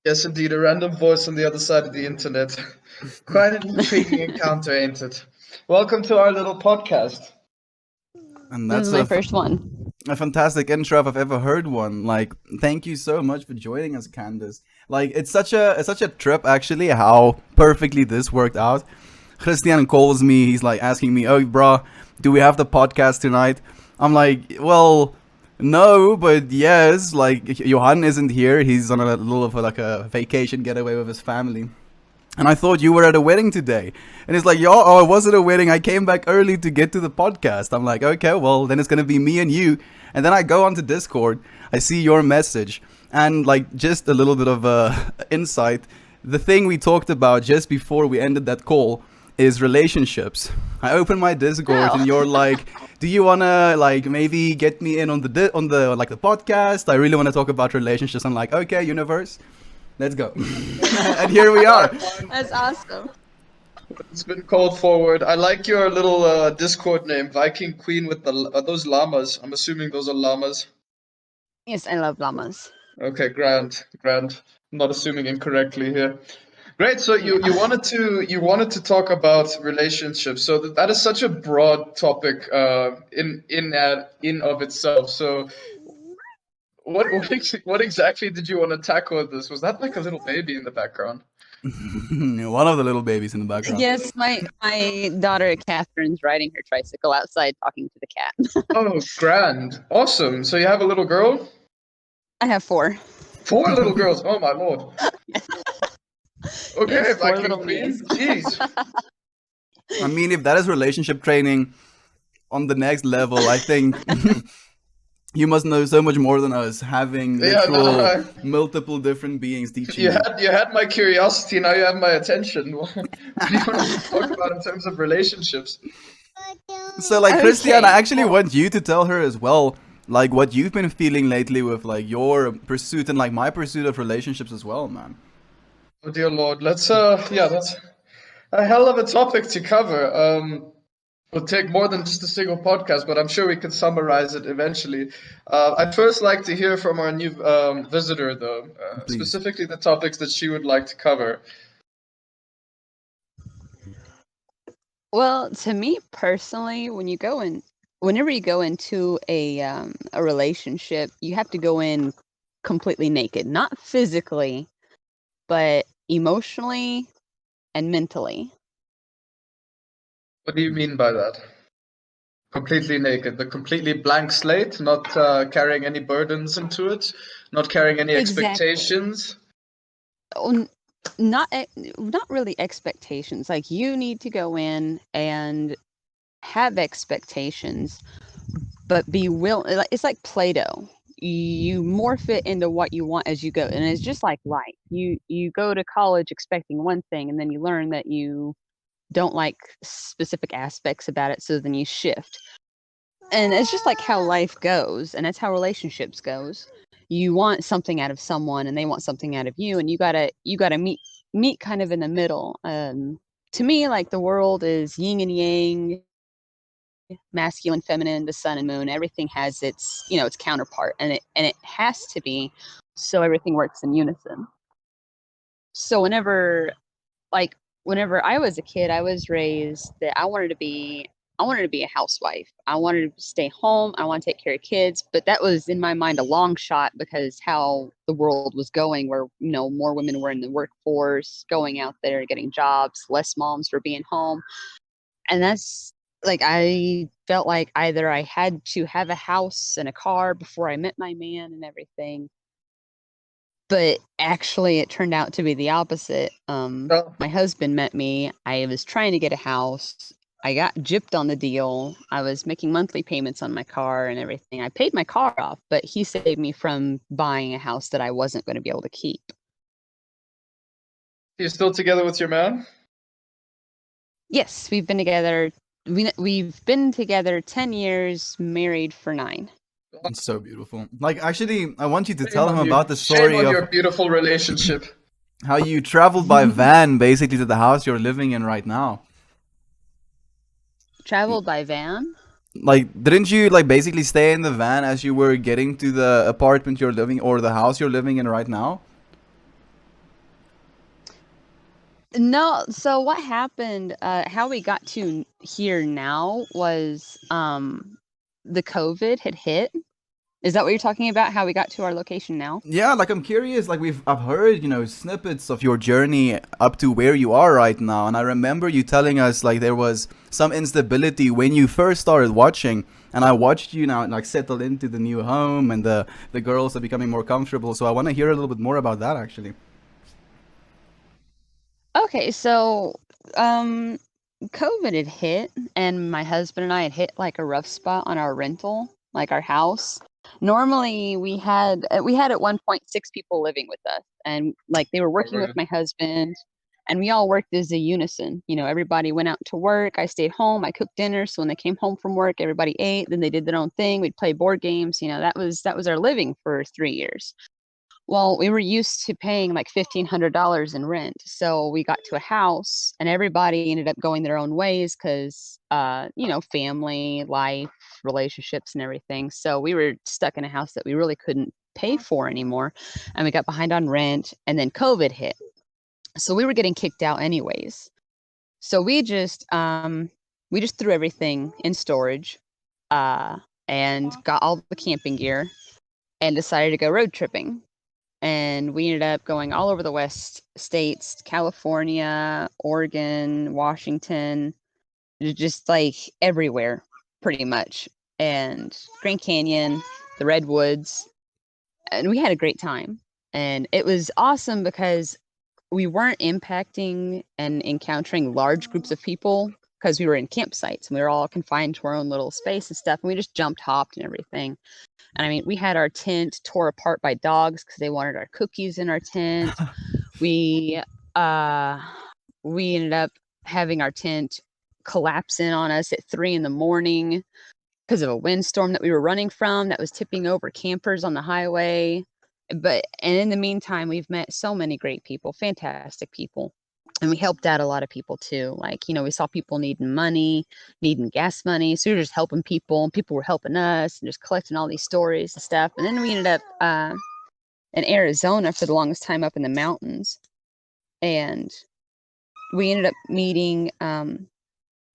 Yes, indeed, a random voice on the other side of the internet. Quite an intriguing encounter, ain't it? Welcome to our little podcast. And This is that's my first one. a fantastic intro if I've ever heard one. Like, thank you so much for joining us, Candace. Like, it's such a trip actually how perfectly this worked out. Christian calls me. He's like asking me, "Oh, bro, do we have the podcast tonight?" I'm like, "Well, no, but yes." Like, Johan isn't here. He's on a little of like a vacation getaway with his family. And I thought you were at a wedding today. And it's like, yo, oh, I was at a wedding. I came back early to get to the podcast. I'm like, okay, well, then it's going to be me and you. And then I go onto Discord. I see your message. And like, just a little bit of insight. The thing we talked about just before we ended that call is relationships. I open my Discord and you're like, do you want to like maybe get me in on the like the podcast? I really want to talk about relationships. I'm like, okay, universe. Let's go. And here we are. That's awesome. It's been called forward. I like your little Discord name, Viking Queen with the are those llamas. I'm assuming those are llamas. Yes, I love llamas. Okay, grand, grand. I'm not assuming incorrectly here. Great. So you wanted to talk about relationships. So that is such a broad topic in of itself. So what exactly did you want to tackle with this? Was that like a little baby in the background? One of the little babies in the background. Yes, my daughter Catherine's riding her tricycle outside talking to the cat. Oh, grand. Awesome. So you have a little girl? I have four. Four little girls. Oh my lord. Okay, Yes, four Viking little Queen. me's. Jeez. I mean, if that is relationship training on the next level, I think you must know so much more than us, having Yeah, literal multiple different beings teaching you you. had my curiosity, now you have my attention. What do you want to talk about in terms of relationships? So, like, Christian, I Okay. actually want you to tell her as well, like, what you've been feeling lately with, like, your pursuit and, like, my pursuit of relationships as well, man. Oh dear Lord, that's a hell of a topic to cover. It'll take more than just a single podcast, but I'm sure we can summarize it eventually. I'd first like to hear from our new visitor, though, Please. specifically the topics that she would like to cover. Well, to me personally, whenever you go into a relationship, you have to go in completely naked, not physically, but emotionally and mentally. What do you mean by that? Completely naked, the completely blank slate, not carrying any burdens into it, not carrying any Exactly. expectations. Oh, not really expectations. Like you need to go in and have expectations, but be willing. It's like Play-Doh. You morph it into what you want as you go, and it's just like life. You go to college expecting one thing, and then you learn that you don't like specific aspects about it, so then you shift. And it's just like how life goes, and that's how relationships goes. You want something out of someone, and they want something out of you, and you gotta meet kind of in the middle. To me, like the world is yin and yang, masculine, feminine, the sun and moon. Everything has its counterpart, and it has to be, so everything works in unison. So whenever I was a kid, I was raised that I wanted to be a housewife. I wanted to stay home. I want to take care of kids, but that was in my mind a long shot because how the world was going, where more women were in the workforce, going out there getting jobs, less moms were being home, and that's like I felt like either I had to have a house and a car before I met my man and everything, but actually it turned out to be the opposite. Well, My husband met me. I was trying to get a house. I got gypped on the deal. I was making monthly payments on my car and everything. I paid my car off, but he saved me from buying a house that I wasn't going to be able to keep. you're still together with your man? Yes, we've been together. We've been together 10 years, married for 9. It's so beautiful. Like, actually, I want you to Shame tell him on you. about the Shame story on of your beautiful relationship. how you traveled by van basically to the house you're living in right now. Traveled by van? Like, didn't you like basically stay in the van as you were getting to the apartment you're living or the house you're living in right now? No, so what happened, how we got to here now was the COVID had hit. Is that what you're talking about? How we got to our location now? Yeah, like I'm curious. Like I've heard snippets of your journey up to where you are right now, and I remember you telling us like there was some instability when you first started watching, and I watched you now like settle into the new home, and the girls are becoming more comfortable. So I want to hear a little bit more about that actually. Okay, so um COVID had hit and my husband and I had hit like a rough spot on our rental, like our house. Normally we had at one point 6 people living with us and like they were Oh, working with really? my husband and we all worked as a unison. You know, everybody went out to work, I stayed home, I cooked dinner, so when they came home from work, everybody ate, then they did their own thing, we'd play board games, that was our living for 3 years. Well, we were used to paying like $1,500 in rent. So we got to a house and everybody ended up going their own ways because, family, life, relationships, and everything. So we were stuck in a house that we really couldn't pay for anymore. And we got behind on rent. And then COVID hit. So we were getting kicked out anyways. So we just threw everything in storage and got all the camping gear and decided to go road tripping and we ended up going all over the West states, California, Oregon, Washington, just like everywhere, pretty much. And Grand Canyon, the Redwoods, and we had a great time. And it was awesome because we weren't impacting and encountering large groups of people because we were in campsites and we were all confined to our own little space and stuff. And we just jumped, hopped, and everything. And I mean, we had our tent tore apart by dogs because they wanted our cookies in our tent. We uh we ended up having our tent collapse in on us at 3 in the morning because of a windstorm that we were running from that was tipping over campers on the highway. And in the meantime, we've met so many great people, fantastic people. And we helped out a lot of people too. Like, we saw people needing money, needing gas money. So we were just helping people, and people were helping us and just collecting all these stories and stuff. And then we ended up in Arizona for the longest time up in the mountains. And we ended up meeting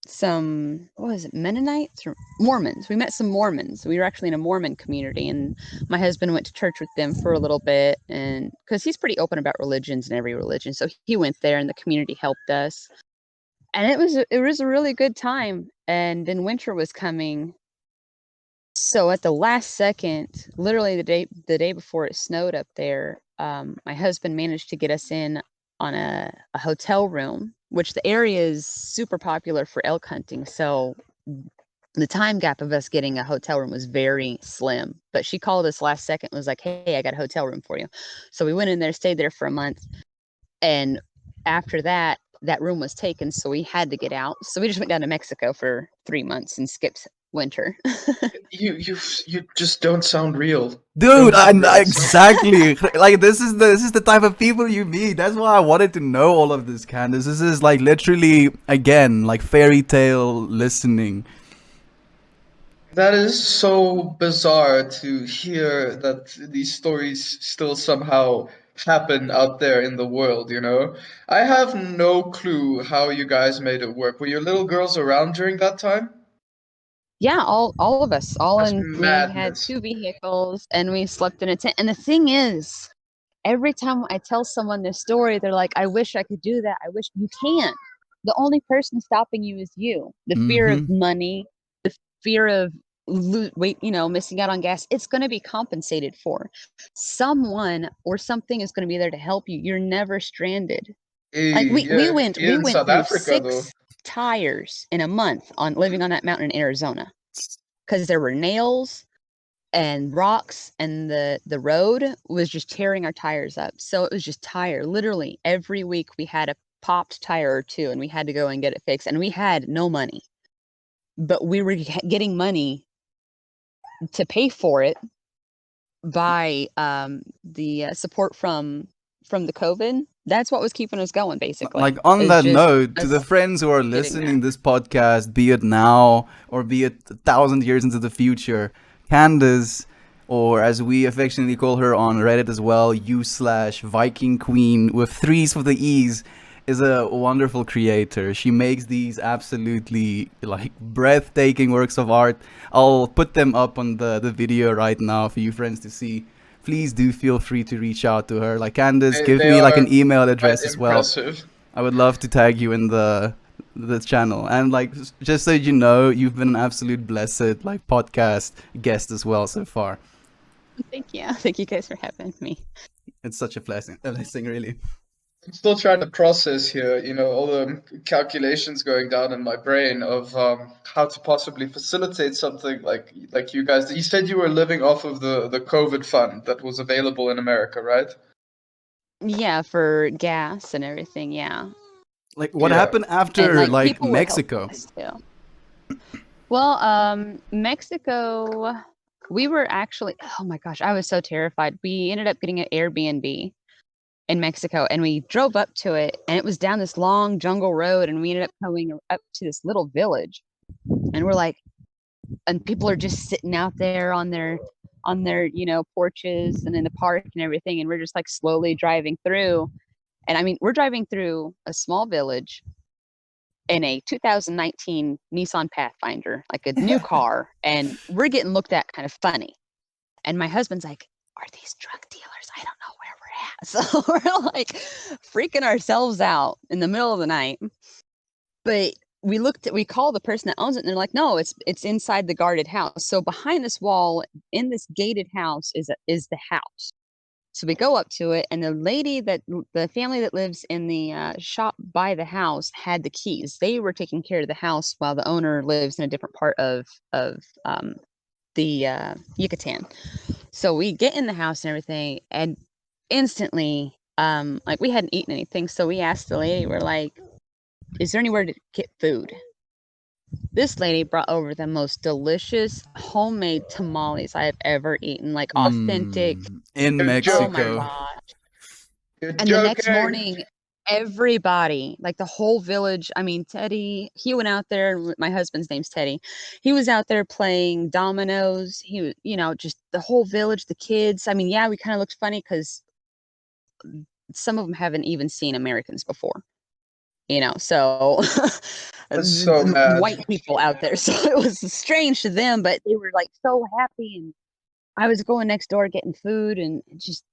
some, what was it, Mennonites or Mormons. We met some Mormons. We were actually in a Mormon community, and my husband went to church with them for a little bit, and because he's pretty open about religions and every religion, so he went there, and the community helped us, and it was a really good time. And then winter was coming, so at the last second, literally the day before it snowed up there, my husband managed to get us in on a hotel room, which the area is super popular for elk hunting. So the time gap of us getting a hotel room was very slim. But she called us last second and was like, "Hey, I got a hotel room for you." So we went in there, stayed there for a month, and after that, that room was taken, so we had to get out. So we just went down to Mexico for 3 months and skipped winter. You just don't sound real. Dude, Don't sound real. exactly. Like this is the type of people you meet. That's why I wanted to know all of this, Candace. This is like literally again like fairy tale listening. That is so bizarre to hear that these stories still somehow happen out there in the world, you know? I have no clue how you guys made it work. Were your little girls around during that time? Yeah, all of us, That's we had madness. 2 vehicles and we slept in a tent. And the thing is, every time I tell someone this story, they're like, "I wish I could do that. I wish you can't." The only person stopping you is you. The fear of Mm-hmm. money, the fear of missing out on gas. It's going to be compensated for. Someone or something is going to be there to help you. You're never stranded. Like Eh, we yeah, went here we in went South through Africa though. 6 tires in a month on living on that mountain in Arizona because there were nails and rocks and the road was just tearing our tires up. So it was just tire. Literally every week we had a popped tire or two and we had to go and get it fixed and we had no money. But we were getting money to pay for it by the support from the COVID. That's what was keeping us going Like basically. on Is that just note, to the us friends who are getting that. listening this podcast, be it now or be it 1,000 years into the future, Candace, or as we affectionately call her on Reddit as well, u slash Viking Queen with threes for the E's, is a wonderful creator. She makes these absolutely like breathtaking works of art. I'll put them up on the video right now for you friends to see. Please do feel free to reach out to her. Like Candace, give They me like are an email quite address as well. impressive. I would love to tag you in the channel. And like just so you know, you've been an absolute blessed like podcast guest as well so far. Thank you. Thank you guys for having me. It's such a blessing really. I'm still trying to process here, all the calculations going down in my brain of how to possibly facilitate something like you guys. You said you were living off of the COVID fund that was available in America, right? Yeah, for gas and everything. Yeah. Like what Yeah. happened And after like like people were helping Mexico? us too. Well, Mexico, we were actually, oh my gosh, I was so terrified. We ended up getting an Airbnb in Mexico and we drove up to it and it was down this long jungle road and we ended up going up to this little village and we're like, and people are just sitting out there on their, porches and in the park and everything. And we're just like slowly driving through. And I mean, we're driving through a small village in a 2019 Nissan Pathfinder, like a new car, and we're getting looked at kind of funny. And my husband's like, "Are these drug dealers? I don't know where we're at." So we're like freaking ourselves out in the middle of the night. But we called the person that owns it, and they're like, "No, it's inside the guarded house." So behind this wall, in this gated house, is the house. So we go up to it, and the family that lives in the shop by the house had the keys. They were taking care of the house while the owner lives in a different part of the Yucatan. So we get in the house and everything, and instantly, like we hadn't eaten anything, so we asked the lady, we're like, "Is there anywhere to get food?" This lady brought over the most delicious homemade tamales I have ever eaten, like authentic. In You're Oh my Mexico. joking. gosh. You're And the next joking. morning, everybody, like the whole village, I mean, Teddy, he went out there, my husband's name's Teddy. He was out there playing dominoes. He was, just the whole village, the kids. I mean, yeah, we kind of looked funny because some of them haven't even seen Americans before, so That's so mad. white people out there. So it was strange to them, but they were like so happy. And I was going next door getting food and just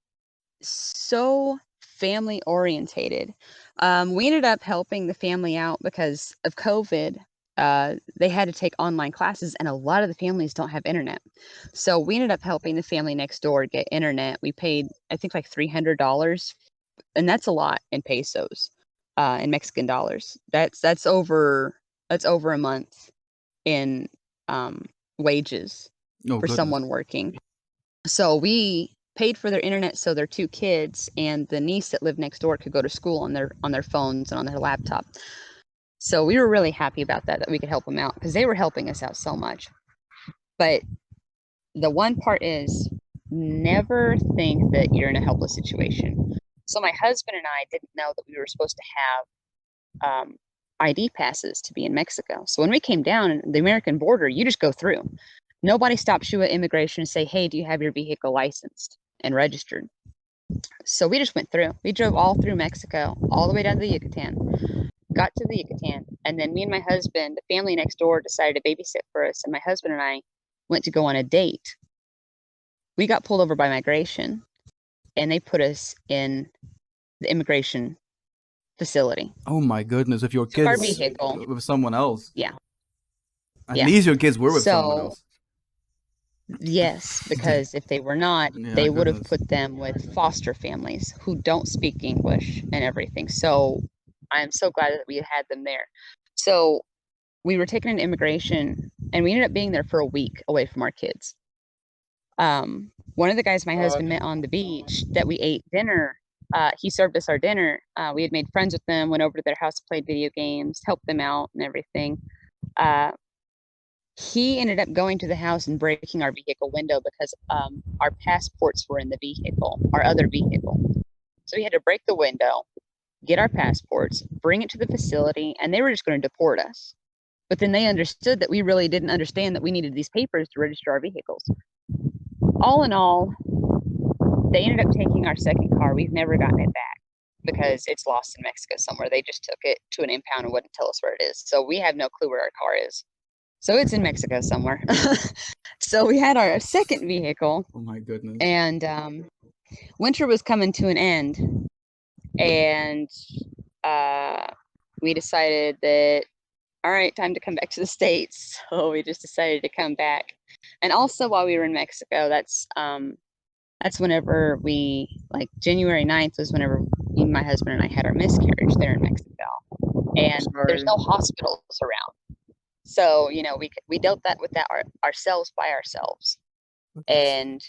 so family orientated. We ended up helping the family out because of COVID. They had to take online classes, and a lot of the families don't have internet. So we ended up helping the family next door get internet. We paid, I think, like $300, and that's a lot in pesos, in Mexican dollars. That's over a month in wages Oh for goodness. someone working. So we paid for their internet so their two kids and the niece that lived next door could go to school on their phones and on their laptop. So we were really happy about that we could help them out because they were helping us out so much. But the one part is never think that you're in a helpless situation. So my husband and I didn't know that we were supposed to have ID passes to be in Mexico. So when we came down the American border, you just go through. Nobody stops you at immigration and say, "Hey, do you have your vehicle licensed and registered?" So we just went through. We drove all through Mexico, all the way down to the Yucatan, got to the Yucatan, and then me and my husband, the family next door, decided to babysit for us, and my husband and I went to go on a date. We got pulled over by migration, and they put us in the immigration facility. Oh my goodness! If your Took our kids vehicle. with someone else, Yeah. at Yeah. least your kids were with someone So else. yes, because if they were not, Yeah, they would have goodness. put them with foster families who don't speak English and everything. So I'm so glad that we had them there. So we were taken into immigration and we ended up being there for a week away from our kids. One of the guys my husband met on the beach that we ate dinner, he served us our dinner. We had made friends with them, went over to their house, played video games, helped them out and everything. He ended up going to the house and breaking our vehicle window because our passports were in the vehicle, our other vehicle. So we had to break the window, get our passports, bring it to the facility, and they were just going to deport us. But then they understood that we really didn't understand that we needed these papers to register our vehicles. All in all, they ended up taking our second car. We've never gotten it back. because it's lost in Mexico somewhere. They just took it to an impound and wouldn't tell us where it is. So we have no clue where our car is. So it's in Mexico somewhere. So we had our second vehicle, Oh my goodness. and winter was coming to an end, and we decided that, all right, time to come back to the States. So we just decided to come back. And also while we were in Mexico, that's whenever we, like, January 9th was whenever my husband and I had our miscarriage there in Mexico. And there's Sorry. no hospitals around. So, we dealt with that ourselves by ourselves. And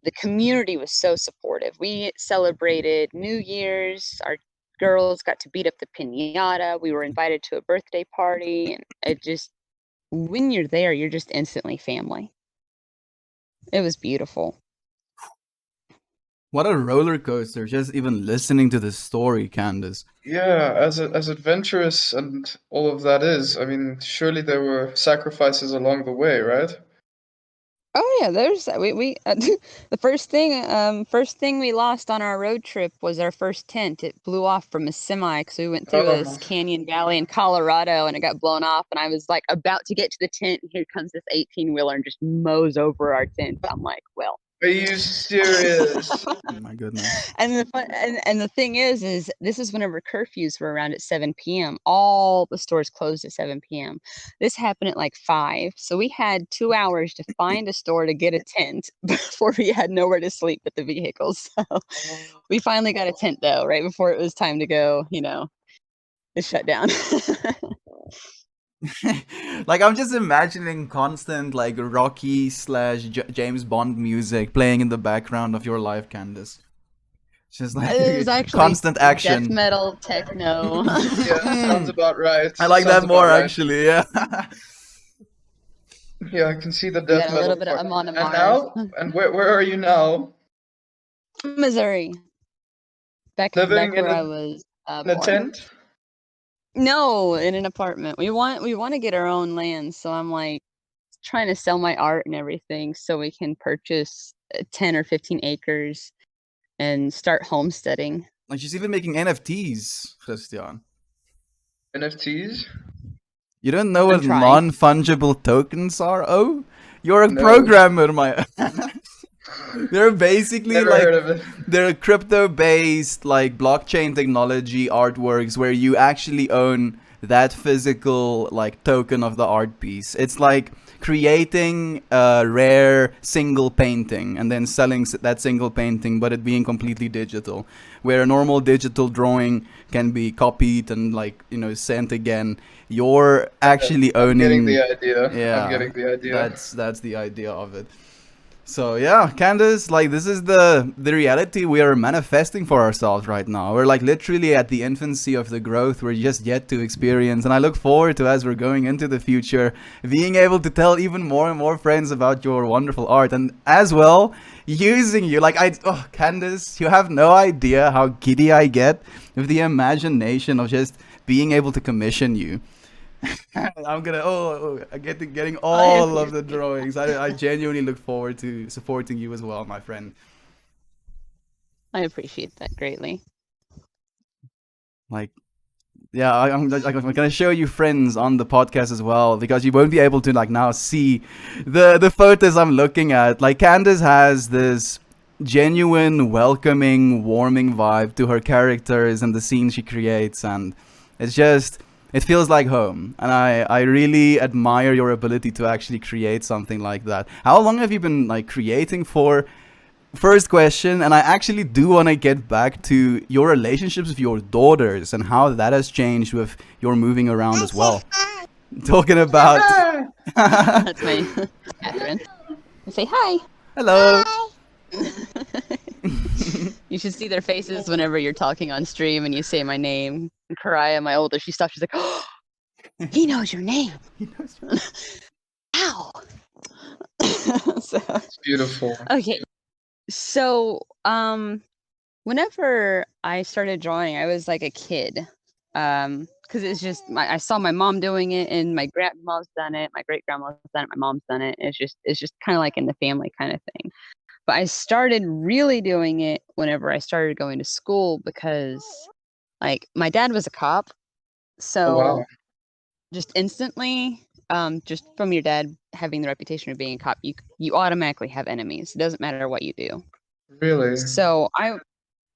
the community was so supportive. We celebrated New Year's. Our girls got to beat up the piñata. We were invited to a birthday party. And it just, when you're there, you're just instantly family. It was beautiful. What a roller coaster! Just even listening to this story, Candace. Yeah, as adventurous and all of that is, I mean, surely there were sacrifices along the way, right? Oh yeah, there's we the first thing we lost on our road trip was our first tent. It blew off from a semi because we went through this Oh, canyon valley in Colorado, and it got blown off. And I was like about to get to the tent, and here comes this 18-wheeler and just mows over our tent. I'm like, well. are you serious? Oh my goodness. And the thing is this is whenever curfews were around at 7 p.m. All the stores closed at 7 p.m. This happened at like 5. So we had 2 hours to find a store to get a tent before we had nowhere to sleep but the vehicles. So we finally got a tent though, right before it was time to go, to shut down. Like I'm just imagining constant like Rocky slash James Bond music playing in the background of your life, Candace. Just It was like actually constant death action. metal techno. Yeah, sounds about right. I like Sounds that more about right. actually. Yeah. Yeah, I can see the We death got a little metal bit of part. Amon And Amarth. now, and where are you now? Missouri. Back Living where I was in a born. tent? No, in an apartment. We want to get our own land, so I'm like trying to sell my art and everything so we can purchase 10 or 15 acres and start homesteading. Like she's even making NFTs, Christian. NFTs? You don't know I'm what trying. non-fungible tokens are? Oh, you're a No. programmer, my. They're basically Never like heard of it. they're crypto-based like blockchain technology artworks where you actually own that physical like token of the art piece. It's like creating a rare single painting and then selling that single painting, but it being completely digital. Where a normal digital drawing can be copied and like sent again. You're actually I'm getting owning. the idea. I'm Yeah, getting the idea. that's the idea of it. So yeah, Candace, like this is the reality we are manifesting for ourselves right now. We're like literally at the infancy of the growth we're just yet to experience, and I look forward to, as we're going into the future, being able to tell even more and more friends about your wonderful art, and as well using you. Like Candace, you have no idea how giddy I get with the imagination of just being able to commission you. I'm gonna getting all of the drawings. I genuinely look forward to supporting you as well, my friend. I appreciate that greatly. Like, yeah, I'm gonna show you friends on the podcast as well because you won't be able to like now see the photos I'm looking at. Like Candace has this genuine, welcoming, warming vibe to her characters and the scenes she creates, and it's just it feels like home. And I really admire your ability to actually create something like that. How long have you been like creating for? First question, and I actually do want to get back to your relationships with your daughters and how that has changed with your moving around as well. Talking about. That's my Catherine. I say hi. Hello. You should see their faces whenever you're talking on stream and you say my name. And Karaya, my older, she stops. She's like, "Oh, he knows your name." Ow. So, It's beautiful. okay. So, whenever I started drawing, I was like a kid. Because it's just I saw my mom doing it, and my grandma's done it, my great grandma's done it, my mom's done it. It's just kind of like in the family kind of thing. But I started really doing it whenever I started going to school because Like my dad was a cop, Oh, so wow. just instantly, just from your dad having the reputation of being a cop, you automatically have enemies. It doesn't matter what you do. Really? So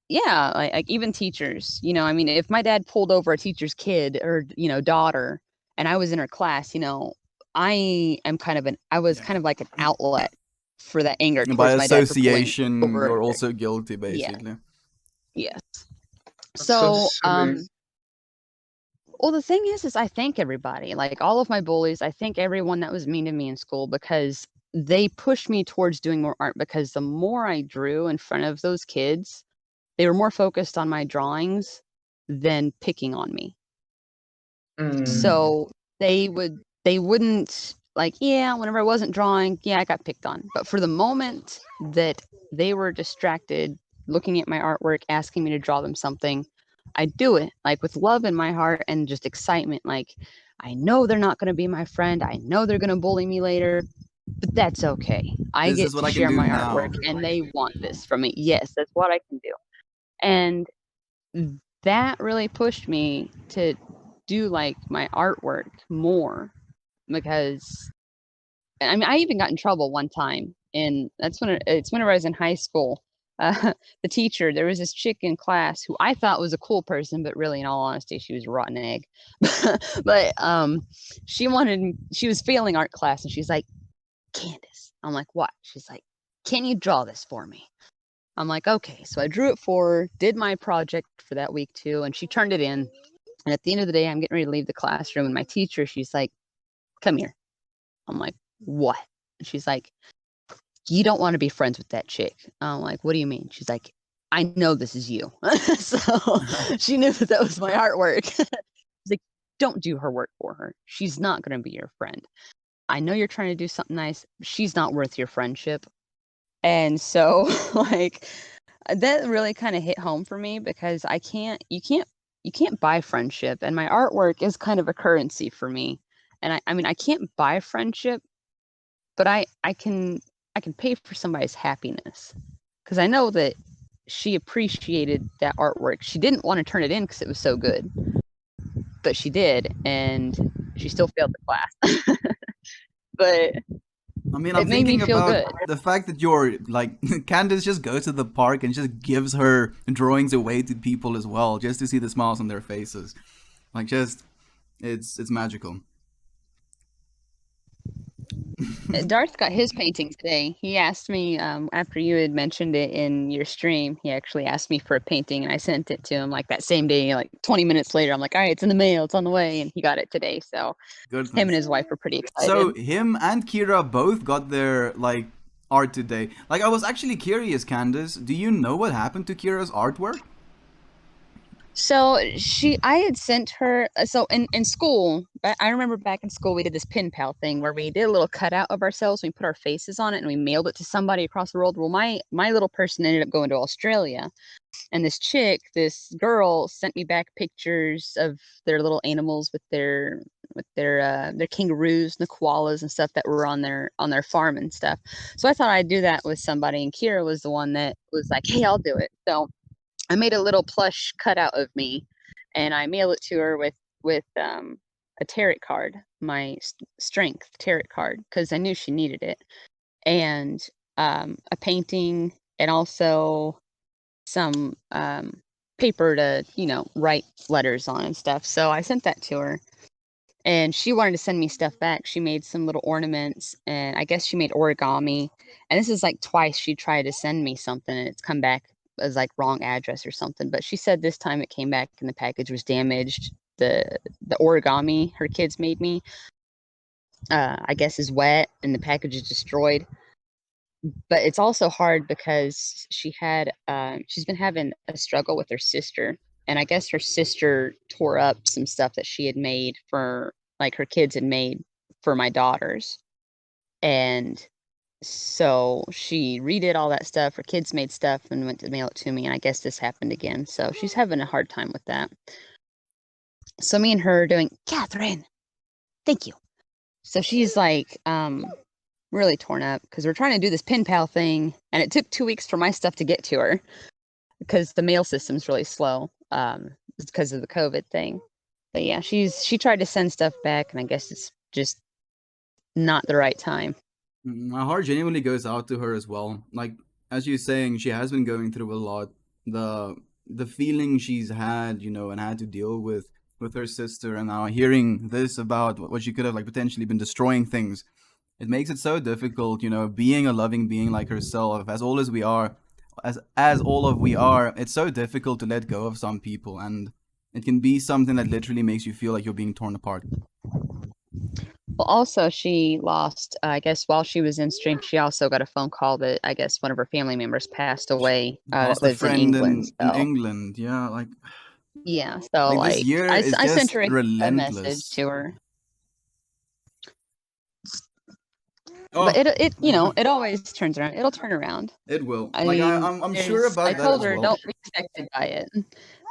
yeah, like even teachers, I mean, if my dad pulled over a teacher's kid or, daughter, and I was in her class, I was Yeah. kind of like an outlet for that anger By towards my dad for pulling association, over. you're also guilty, Yeah, basically. yes. That's so So, silly. well, the thing is I thank everybody, like all of my bullies. I thank everyone that was mean to me in school because they pushed me towards doing more art because the more I drew in front of those kids, they were more focused on my drawings than picking on me. Mm. So they wouldn't like, yeah, whenever I wasn't drawing, yeah, I got picked on. But for the moment that they were distracted looking at my artwork, asking me to draw them something, I do it like with love in my heart and just excitement. Like, I know they're not going to be my friend. I know they're going to bully me later, but that's okay. I This is get what to I can share do my artwork now. and they want this from me. Yes, that's what I can do. And that really pushed me to do like my artwork more because I mean I even got in trouble one time and it's whenever I was in high school. The teacher, there was this chick in class who I thought was a cool person, but really, in all honesty, she was a rotten egg. But she was failing art class, and she's like, Candace. I'm like, what? She's like, can you draw this for me? I'm like, okay. So I drew it for her, did my project for that week too, and she turned it in. And at the end of the day, I'm getting ready to leave the classroom, and my teacher, she's like, come here. I'm like, what? And she's like, you don't want to be friends with that chick. I'm like, what do you mean? She's like, I know this is you. So she knew that was my artwork. She's like, don't do her work for her. She's not going to be your friend. I know you're trying to do something nice. She's not worth your friendship. And so, like, that really kind of hit home for me because you can't buy friendship, and my artwork is kind of a currency for me. And I mean, I can't buy friendship, but I can pay for somebody's happiness because I know that she appreciated that artwork. She didn't want to turn it in because it was so good, but she did, and she still failed the class. But I mean, I'm it made me thinking feel about good. the fact that you're like Candace just goes to the park and just gives her drawings away to people as well, just to see the smiles on their faces. Like, just it's magical. Darth got his painting today. He asked me after you had mentioned it in your stream. He actually asked me for a painting, and I sent it to him like that same day. Like 20 minutes later, I'm like, "All right, it's in the mail. It's on the way," and he got it today. So him and Goodness. his wife were pretty So excited. him and Kira both got their like art today. Like, I was actually curious, Candace. Do you know what happened to Kira's artwork? So I had sent her. So in school, I remember back in school we did this pen pal thing where we did a little cutout of ourselves. We put our faces on it and we mailed it to somebody across the world. Well, my little person ended up going to Australia. And this girl sent me back pictures of their little animals with their kangaroos and the koalas and stuff that were on their farm and stuff. So I thought I'd do that with somebody, and Kira was the one that was like, "Hey, I'll do it." So I made a little plush cutout of me, and I mailed it to her with a tarot card, my strength tarot card, because I knew she needed it, and a painting, and also some paper to write letters on and stuff. So I sent that to her, and she wanted to send me stuff back. She made some little ornaments, and I guess she made origami. And this is like twice she tried to send me something, and it's come back as like wrong address or something. But she said this time it came back and the package was damaged. The origami her kids made me, I guess, is wet, and the package is destroyed. But it's also hard because she's been having a struggle with her sister, and I guess her sister tore up some stuff that she had made for like her kids had made for my daughters, and so she redid all that stuff. Her kids made stuff and went to mail it to me, and I guess this happened again, so she's having a hard time with that. So me and her are doing, Catherine, thank you. So she's like really torn up because we're trying to do this pen pal thing, and it took 2 weeks for my stuff to get to her because the mail system's really slow. because of the COVID thing. But yeah, she tried to send stuff back, and I guess it's just not the right time. My heart genuinely goes out to her as well. Like as you're saying, she has been going through a lot. The the feeling she's had, and had to deal with her sister, and now hearing this about what she could have like potentially been destroying things. It makes it so difficult, being a loving being like herself, as all as we are, as all of we are. It's so difficult to let go of some people, and it can be something that literally makes you feel like you're being torn apart. Well, also she lost, I guess, while she was in stream, she also got a phone call that I guess one of her family members passed She away. That lost a lives in friend England. in So England. Yeah, yeah, so like this like year is I sent just her a message relentless. to her, but Oh, yeah, it always turns around. It'll turn around. it will. I Like mean, I'm sure I about that told as her well. don't be affected by it,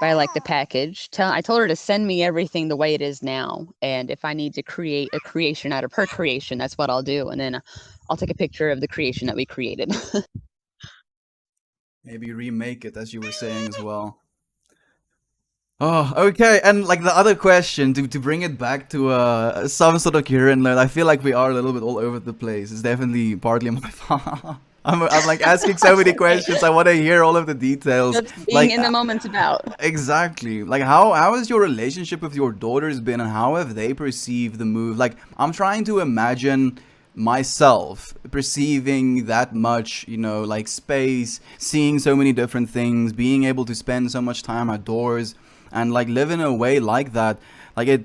by like the package. I told her to send me everything the way it is now, and if I need to create a creation out of her creation, that's what I'll do, and then I'll take a picture of the creation that we created. Maybe remake it, as you were saying as well. Oh, okay. And like the other question, to bring it back to some sort of current learn, I feel like we are a little bit all over the place. It's definitely partly my fault. I'm like asking so That's many okay. questions. I want to hear all of the details. That's being Like in the moment's about. exactly. Like how has your relationship with your daughters been, and how have they perceived the move? Like I'm trying to imagine myself perceiving that much, like space, seeing so many different things, being able to spend so much time outdoors, and like live in a way like that. Like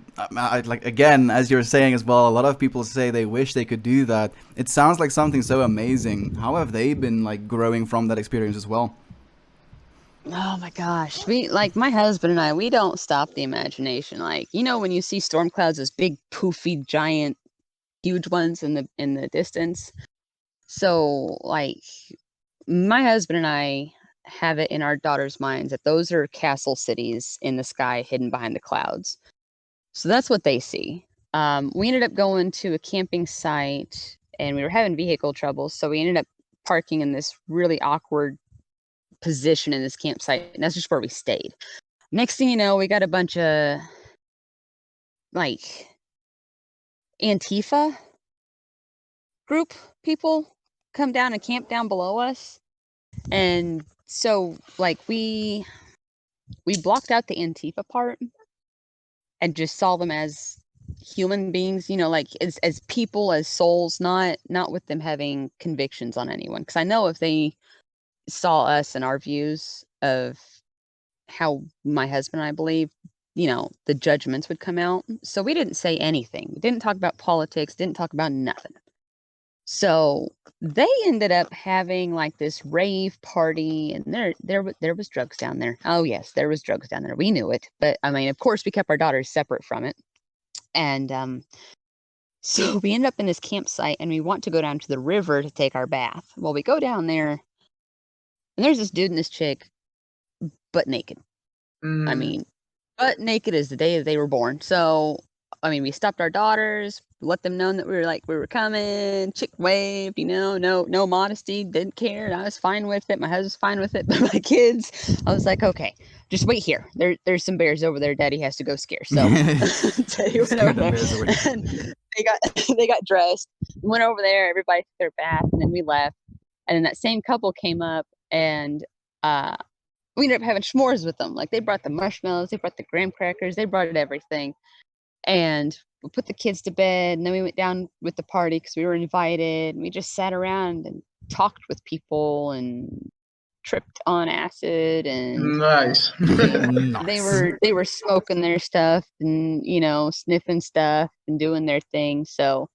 like again, as you're saying as well, a lot of people say they wish they could do that. It sounds like something so amazing. How have they been like growing from that experience as well? Oh my gosh. We like my husband and I, we don't stop the imagination. Like, when you see storm clouds, those big poofy giant huge ones in the distance. So like my husband and I have it in our daughter's minds that those are castle cities in the sky hidden behind the clouds. So that's what they see. We ended up going to a camping site and we were having vehicle trouble. So we ended up parking in this really awkward position in this campsite. And that's just where we stayed. Next thing you know, we got a bunch of like Antifa group people come down and camp down below us. And so like we blocked out the Antifa part and just saw them as human beings, like as people, as souls, not with them having convictions on anyone. Because I know if they saw us and our views of how my husband and I believe, the judgments would come out. So we didn't say anything. We didn't talk about politics, didn't talk about nothing. So they ended up having like this rave party, and there was drugs down there. Oh yes, there was drugs down there. We knew it, but I mean, of course, we kept our daughters separate from it. And so we end up in this campsite, and we want to go down to the river to take our bath. Well, we go down there, and there's this dude and this chick, butt naked. I Mm, mean, butt naked as the day that they were born. So, I mean, we stopped our daughters, let them know that we were coming. Chick waved, no modesty, didn't care. And I was fine with it. My husband's fine with it. But my kids, I was like, okay, just wait here. There's some bears over there. Daddy has to go scare. So, so he went Scare over the there, bears away. and they got they got dressed, went over there. Everybody took their bath, and then we left. And then that same couple came up and uh we ended up having s'mores with them. Like they brought the marshmallows, they brought the graham crackers, they brought everything. And we put the kids to bed, and then we went down with the party because we were invited. And we just sat around and talked with people and tripped on acid, and nice. they Nice. were they were smoking their stuff and sniffing stuff and doing their thing. So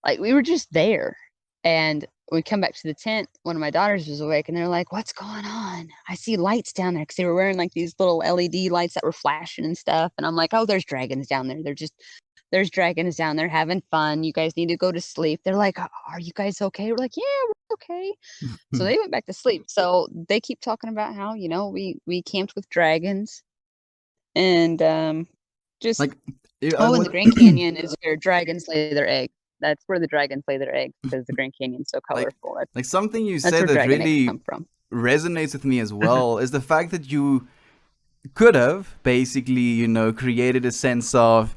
like we were just there. And we come back to the tent, one of my daughters was awake, and they're like, "What's going on? I see lights down there." Because they were wearing like these little LED lights that were flashing and stuff. And I'm like, "Oh, there's dragons down there. There's dragons down there having fun. You guys need to go to sleep." They're like, "Are you guys okay?" We're like, "Yeah, we're okay." So they went back to sleep. So they keep talking about how, we camped with dragons, and just Like, yeah, oh, and the what Grand Canyon is where dragons lay their eggs. That's where the dragons lay their eggs because the Grand Canyon's so like colorful. like something you That's said where that dragon eggs really come from. resonates with me as well is the fact that could have basically, created a sense of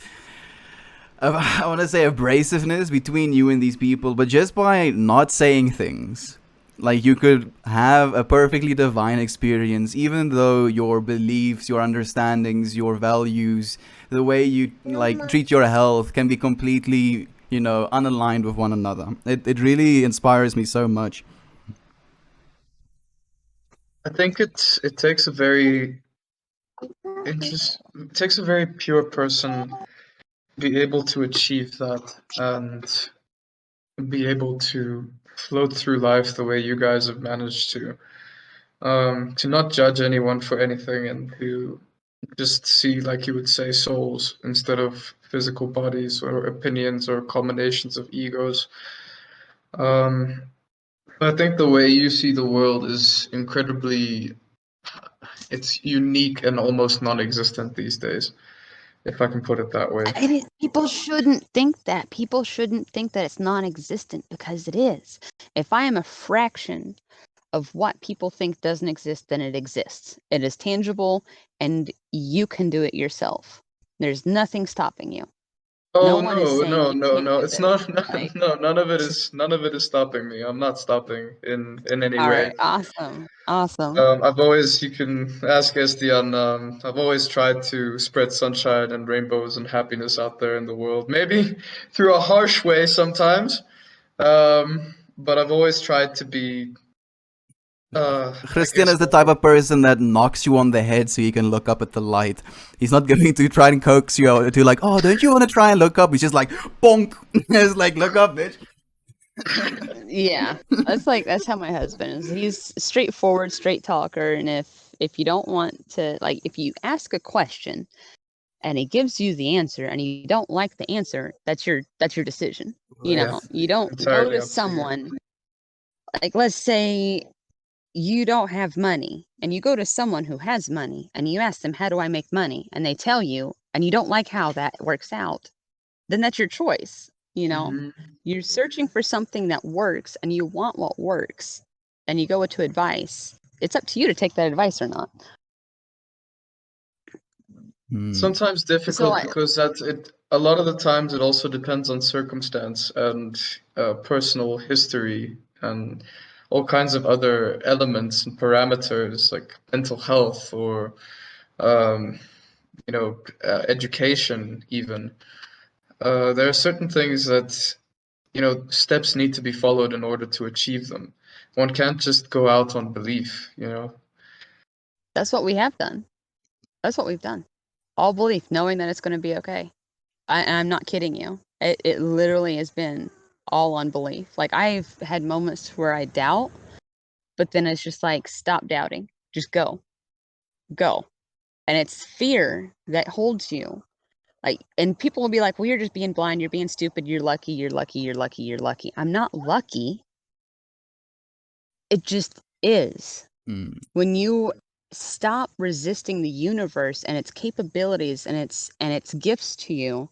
I want to say abrasiveness between you and these people, but just by not saying things. Like you could have a perfectly divine experience, even though your beliefs, your understandings, your values, the way you like treat your health can be completely, unaligned with one another. It really inspires me so much. I think it takes a very it takes a very pure person to be able to achieve that and be able to float through life the way you guys have managed to not judge anyone for anything and to just see, like you would say, souls instead of physical bodies or opinions or combinations of egos. Um, I think the way you see the world is incredibly, it's unique and almost non-existent these days, if I can put it that way. And people shouldn't think that. People shouldn't think that it's non-existent, because it is. If I am a fraction of what people think doesn't exist, then it exists. It is tangible, and you can do it yourself. There's nothing stopping you. No Oh one is no, saying no, you no, can't no. do It's it. not. Like, No, none of it is stopping me. I'm not stopping in any all way. right, awesome, awesome. I've always, you can ask Estian, I've always tried to spread sunshine and rainbows and happiness out there in the world. Maybe through a harsh way sometimes, but I've always tried to be, I Christian guess, is the type more. of person that knocks you on the head so you can look up at the light. He's not going to try and coax you out to like, oh, don't you want to try and look up? He's just like, bonk. It's like, look up, bitch. Yeah, that's how my husband is. He's straightforward, straight talker, and if you don't want to, like, if you ask a question and he gives you the answer and you don't like the answer, that's your decision. Yeah, You don't go entirely to up to you. someone, like, let's say you don't have money and you go to someone who has money and you ask them, how do I make money? And they tell you, and you don't like how that works out, then that's your choice. Hmm. You're searching for something that works and you want what works, and you go to advice. It's up to you to take that advice or not. Hmm. Sometimes So difficult because that's it. A lot of the times it also depends on circumstance and personal history and all kinds of other elements and parameters like mental health or um, education even. There are certain things that steps need to be followed in order to achieve them. One can't just go out on belief, you know. that's what we have done. That's what we've done. All belief, knowing that it's going to be okay. I'm not kidding you. It literally has been all on belief. Like, I've had moments where I doubt, but then it's just like, stop doubting. Just go. Go. And it's fear that holds you. Like, and people will be like, well, you're just being blind, you're being stupid, you're lucky, you're lucky, you're lucky, you're lucky. I'm not lucky. It just is. Hmm. When you stop resisting the universe and its capabilities and its gifts to you,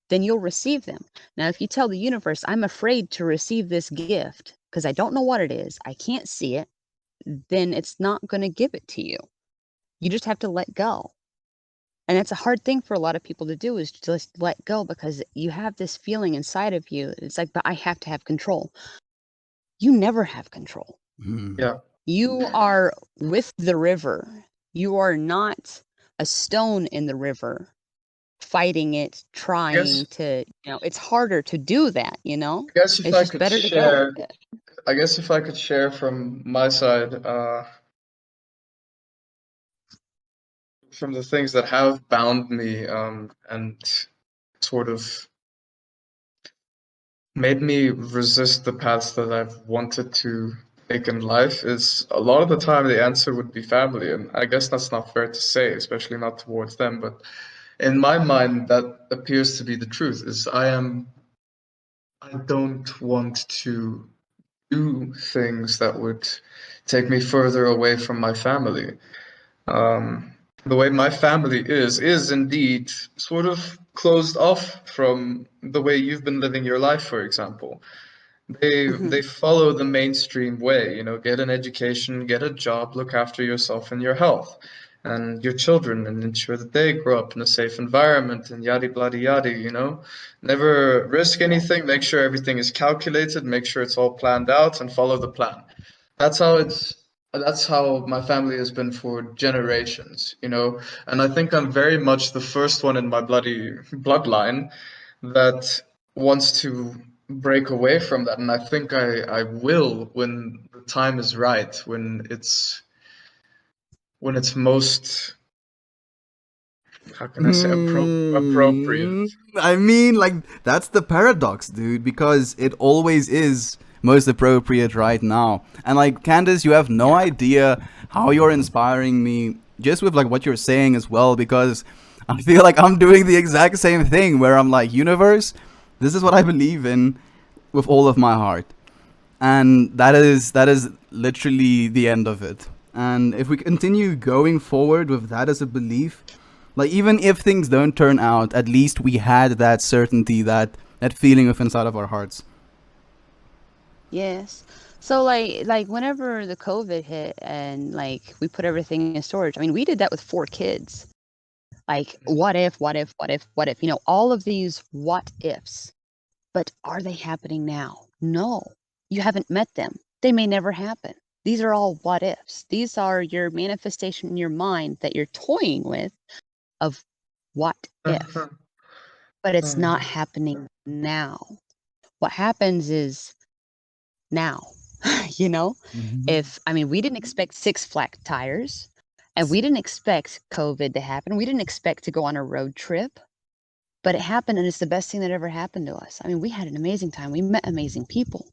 then you'll receive them. Now, if you tell the universe, I'm afraid to receive this gift because I don't know what it is, I can't see it, then it's not going to give it to you. You just have to let go. And it's a hard thing for a lot of people to do, is just let go, because you have this feeling inside of you. It's like, but I have to have control. You never have control. Hmm. Yeah. You are with the river. You are not a stone in the river fighting it, I guess trying to, it's harder to do that, I guess if It's I just could better to go with share, it. I guess if I could share from my side, from the things that have bound me, and sort of made me resist the paths that I've wanted to take in life, is a lot of the time the answer would be family. And I guess that's not fair to say, especially not towards them. But in my mind, that appears to be the truth, is I don't want to do things that would take me further away from my family. Um, the way my family is indeed sort of closed off from the way you've been living your life, for example. They Hmm. follow the mainstream way, get an education, get a job, look after yourself and your health. and your children and ensure that they grow up in a safe environment and yada bloody yada, you know? Never risk anything, make sure everything is calculated, make sure it's all planned out and follow the plan. That's how it's that's how my family has been for generations, you know? And I think I'm very much the first one in my bloody bloodline that wants to break away from that. And I think I will when the time is right, when it's most, how can I say, appropriate. I mean, like, that's the paradox, dude, because it always is most appropriate right now. And, like, Candace, you have no idea how you're inspiring me just with, like, what you're saying as well, because I feel like I'm doing the exact same thing where I'm like, universe, this is what I believe in with all of my heart. And that is literally the end of it. And if we continue going forward with that as a belief, like even if things don't turn out, at least we had that certainty, that feeling of inside of our hearts. Yes. So like whenever the COVID hit and like we put everything in storage, I mean, we did that with 4 kids. Like what if, what if, what if, what if, all of these what ifs. But are they happening now? No. You haven't met them. They may never happen. These are all what ifs. These are your manifestation in your mind that you're toying with of what if. Uh-huh. But it's not Uh-huh. happening now. What happens is now. you know if I mean, we didn't expect 6 flat tires, and we didn't expect COVID to happen. We didn't expect to go on a road trip, but it happened, and it's the best thing that ever happened to us. I mean, we had an amazing time. We met amazing people,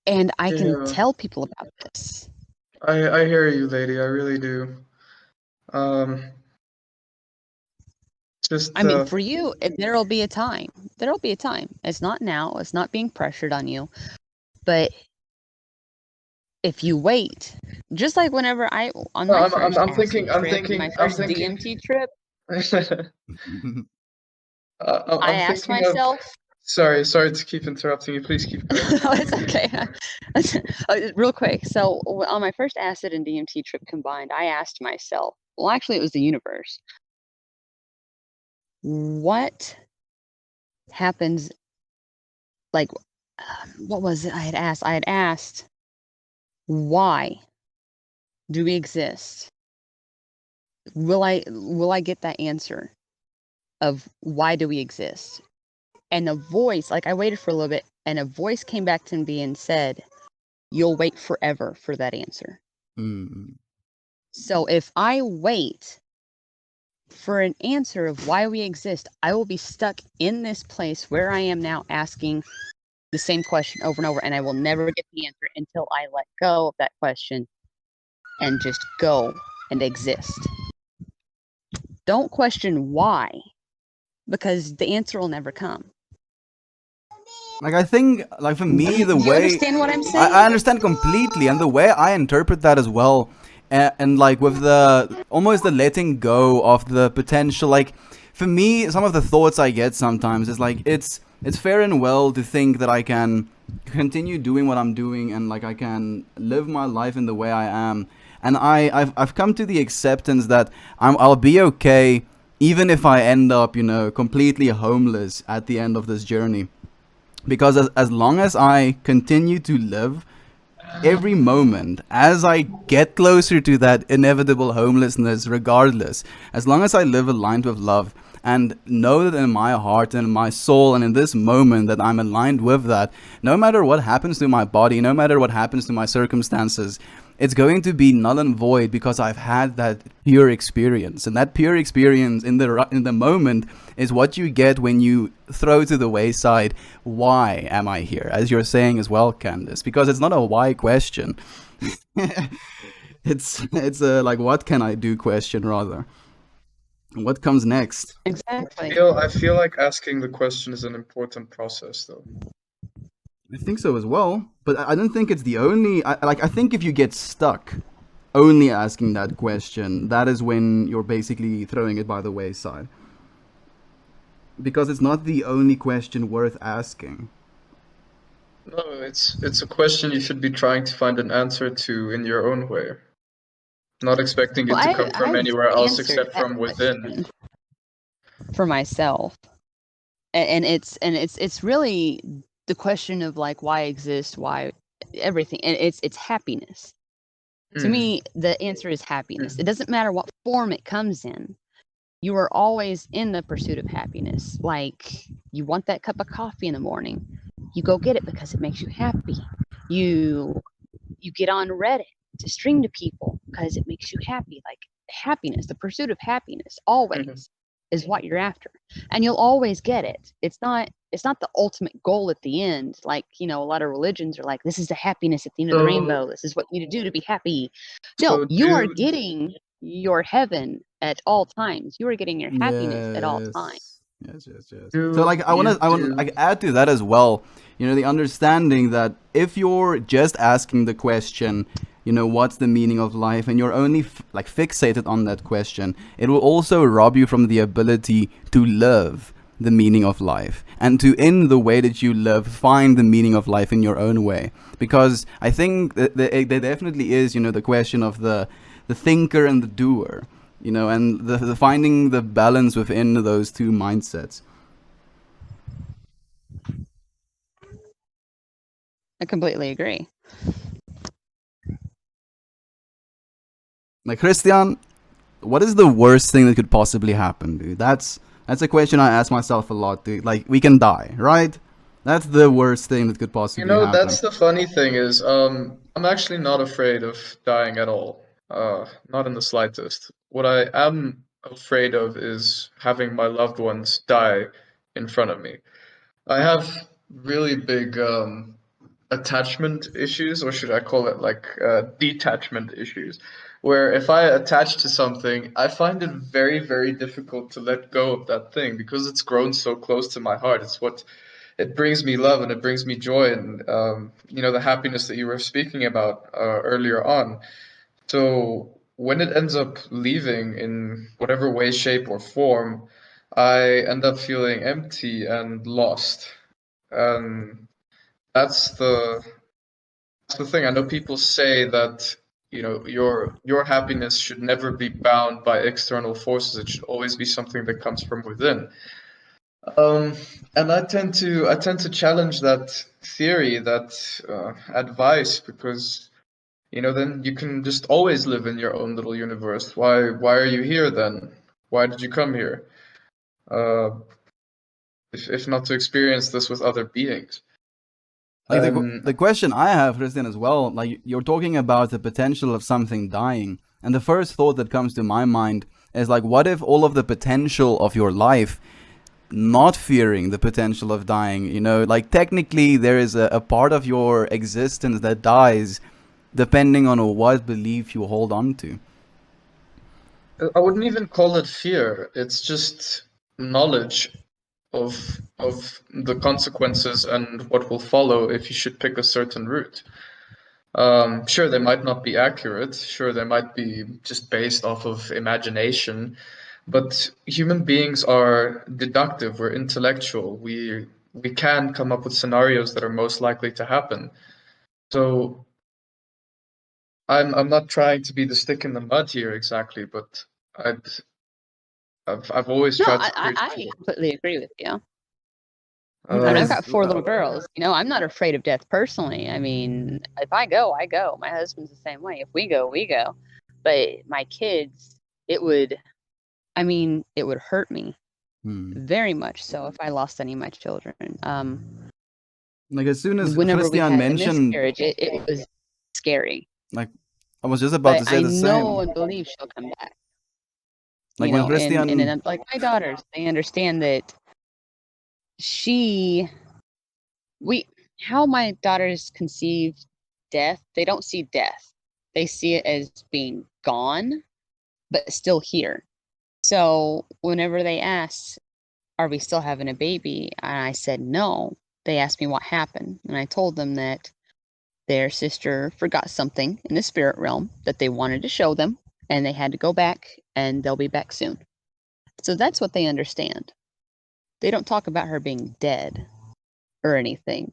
and I can Yeah, tell people about this. I hear you, lady. I really do. Um, I just mean, for you, there'll be a time. There'll be a time. It's not now. It's not being pressured on you, but if you wait, just like whenever I on no, my I'm I'm first I'm acid thinking trip, my first DMT trip, I I'm asked thinking of. myself. Sorry to keep interrupting you. Please keep going. Oh, it's okay. Real quick. So, on my first acid and DMT trip combined, I asked myself, well, actually, it was the universe. What happens? Like, what was it I had asked? I had asked, why do we exist? Will I get that answer of why do we exist? And a voice, like I waited for a little bit, and a voice came back to me and said, "You'll wait forever for that answer." Mm. So if I wait for an answer of why we exist, I will be stuck in this place where I am now asking the same question over and over, and I will never get the answer until I let go of that question and just go and exist. Don't question why, because the answer will never come. Like I think, like for me, the You way understand what I'm I saying? understand completely, and the way I interpret that as well, and like with the almost the letting go of the potential. Like for me, some of the thoughts I get sometimes is like it's fair and well to think that I can continue doing what I'm doing and like I can live my life in the way I am, and I've come to the acceptance that I'll be okay even if I end up completely homeless at the end of this journey, because as long as I continue to live every moment, as I get closer to that inevitable homelessness, regardless, as long as I live aligned with love and know that in my heart and in my soul and in this moment that I'm aligned with that, no matter what happens to my body, no matter what happens to my circumstances, it's going to be null and void because I've had that pure experience. And that pure experience in the moment is what you get when you throw to the wayside, why am I here? As you're saying as well, Candace, because it's not a why question. It's a like what can I do question rather. What comes next? Exactly. I feel like asking the question is an important process, though. I think so as well, but I don't think it's the only. I think if you get stuck only asking that question, that is when you're basically throwing it by the wayside. Because it's not the only question worth asking. No, it's a question you should be trying to find an answer to in your own way. not expecting it Well, to come from I've anywhere else answered except that from within. question for myself, and it's really the question of like why exist, why everything, and it's happiness. To me, the answer is happiness. It doesn't matter what form it comes in. You are always in the pursuit of happiness. Like you want that cup of coffee in the morning, you go get it because it makes you happy. You get on Reddit to string to people because it makes you happy. Like happiness, the pursuit of happiness always is what you're after. And you'll always get it. It's not the ultimate goal at the end. Like, a lot of religions are like, this is the happiness at the end of the rainbow. This is what you need to do to be happy. No, So you are getting your heaven at all times. You are getting your happiness at all times. Yes. So do like you I want do to add to that as well. The understanding that if you're just asking the question, what's the meaning of life, and you're only like fixated on that question, it will also rob you from the ability to love the meaning of life and to, in the way that you live, find the meaning of life in your own way. Because I think that there definitely is, the question of the thinker and the doer, and the finding the balance within those two mindsets. I completely agree. Like, Christian, what is the worst thing that could possibly happen, dude? That's a question I ask myself a lot, dude. Like, we can die, right? That's the worst thing that could possibly That's happen. the funny thing is, I'm actually not afraid of dying at all. Not in the slightest. What I am afraid of is having my loved ones die in front of me. I have really big attachment issues, or should I call it like detachment issues, where if I attach to something, I find it very, very difficult to let go of that thing because it's grown so close to my heart. It's what it brings me love and it brings me joy and the happiness that you were speaking about earlier on. So when it ends up leaving in whatever way, shape, or form, I end up feeling empty and lost. And that's the thing. I know people say that your happiness should never be bound by external forces. It should always be something that comes from within. Um, and I tend to challenge that theory, that advice, because then you can just always live in your own little universe. Why are you here then? Why did you come here? Uh, if not to experience this with other beings. Like And the question I have, Christian, as well. Like, you're talking about the potential of something dying, and the first thought that comes to my mind is like, what if all of the potential of your life, not fearing the potential of dying, like technically there is a part of your existence that dies depending on what belief you hold on to. I wouldn't even call it fear. It's just knowledge of the consequences and what will follow if you should pick a certain route. Sure, they might not be accurate. Sure, they might be just based off of imagination. But human beings are deductive. We're intellectual. We can come up with scenarios that are most likely to happen. So I'm not trying to be the stick in the mud here exactly, but I'd I've always No, tried I, to I, preach I to. completely agree with you. I mean, I've Um, Because got four little girls. I'm not afraid of death personally. I mean, if I go, I go. My husband's the same way. If we go, we go. But my kids, it would, it would hurt me hmm, very much so if I lost any of my children. like, as soon as Whenever we Christian had a mentioned, miscarriage, it was scary. like, I was just about But to say I the know same. and believe she'll come back. Like, when And Christian, like my daughters, they understand that she we how my daughters conceive death, they don't see death. They see it as being gone, but still here. So whenever they ask, are we still having a baby? And I said no. They asked me what happened. And I told them that their sister forgot something in the spirit realm that they wanted to show them, and they had to go back, and they'll be back soon. So that's what they understand. They don't talk about her being dead or anything.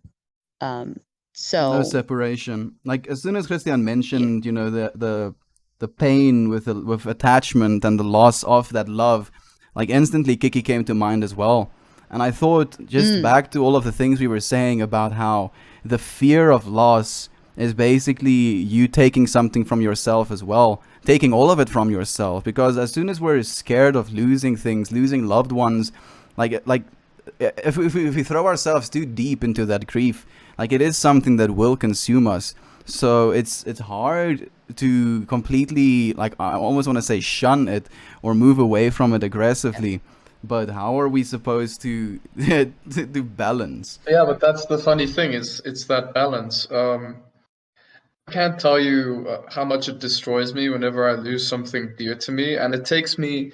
Um, no so separation. Like, as soon as Christian yeah, mentioned, the the pain with attachment and the loss of that love, like instantly Kiki came to mind as well. And I thought, just Mm, back to all of the things we were saying about how the fear of loss is basically you taking something from yourself as well, taking all of it from yourself. Because as soon as we're scared of losing things, losing loved ones, like if we throw ourselves too deep into that grief, like it is something that will consume us. So it's hard to completely, like, I almost want to say shun it or move away from it aggressively. But how are we supposed to to balance? Yeah, but that's the funny thing is it's that balance. I can't tell you how much it destroys me whenever I lose something dear to me, and it takes me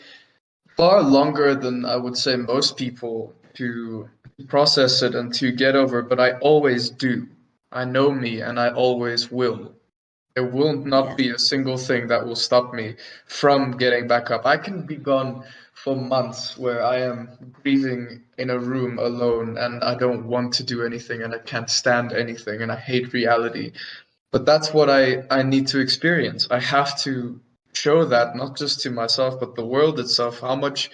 far longer than I would say most people to process it and to get over, but I always do. I know me and I always will. There will not yeah. be a single thing that will stop me from getting back up. I can be gone for months where I am grieving in a room alone and I don't want to do anything and I can't stand anything and I hate reality. But that's what I need to experience. I have to show that not just to myself, but the world itself, how much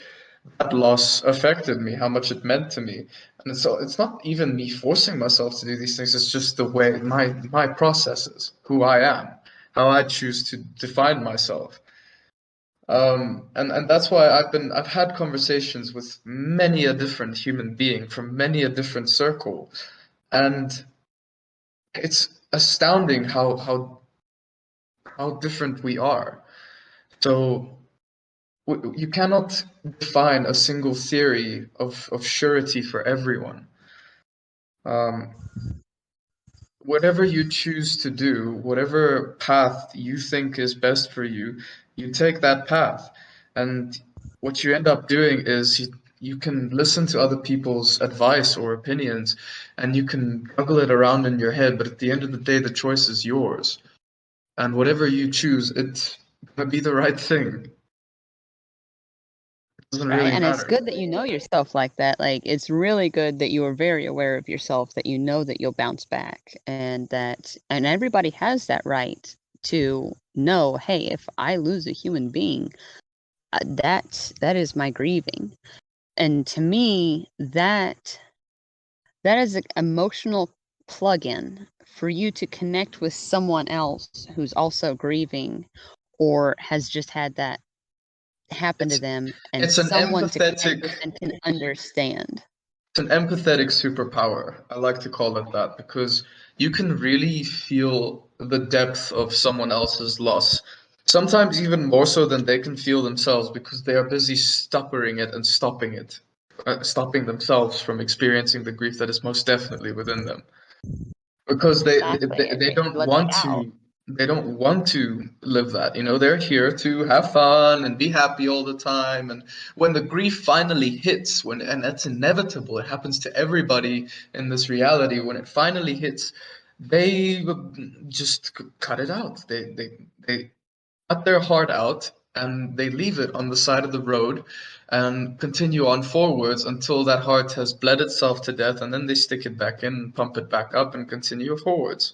that loss affected me, how much it meant to me. And so it's not even me forcing myself to do these things, it's just the way my processes, who I am, how I choose to define myself. And that's why I've had conversations with many a different human being from many a different circle. And it's astounding how different we are. So you cannot define a single theory of surety for everyone. Um, whatever you choose to do, whatever path you think is best for you, you take that path. And what you end up doing is you can listen to other people's advice or opinions and you can juggle it around in your head, but at the end of the day, the choice is yours. And whatever you choose, it's gonna be the right thing. It doesn't Right. really And it's matter. good that you know yourself like that. Like, it's really good that you are very aware of yourself, that you know that you'll bounce back, and everybody has that right to know, hey, if I lose a human being, that is my grieving. And to me, that is an emotional plug-in for you to connect with someone else who's also grieving or has just had that happen to It's them, and it's an someone to connect empathetic with and can understand. it's an empathetic superpower. I like to call it that because you can really feel the depth of someone else's loss. Sometimes even more so than they can feel themselves because they are busy stuttering it and stopping it, stopping themselves from experiencing the grief that is most definitely within them because Exactly. they It don't lets it want out. to live that, they're here to have fun and be happy all the time, and when the grief finally hits, when and that's inevitable, it happens to everybody in this reality, when it finally hits, they just cut it out. They cut their heart out and they leave it on the side of the road and continue on forwards until that heart has bled itself to death, and then they stick it back in, pump it back up, and continue forwards.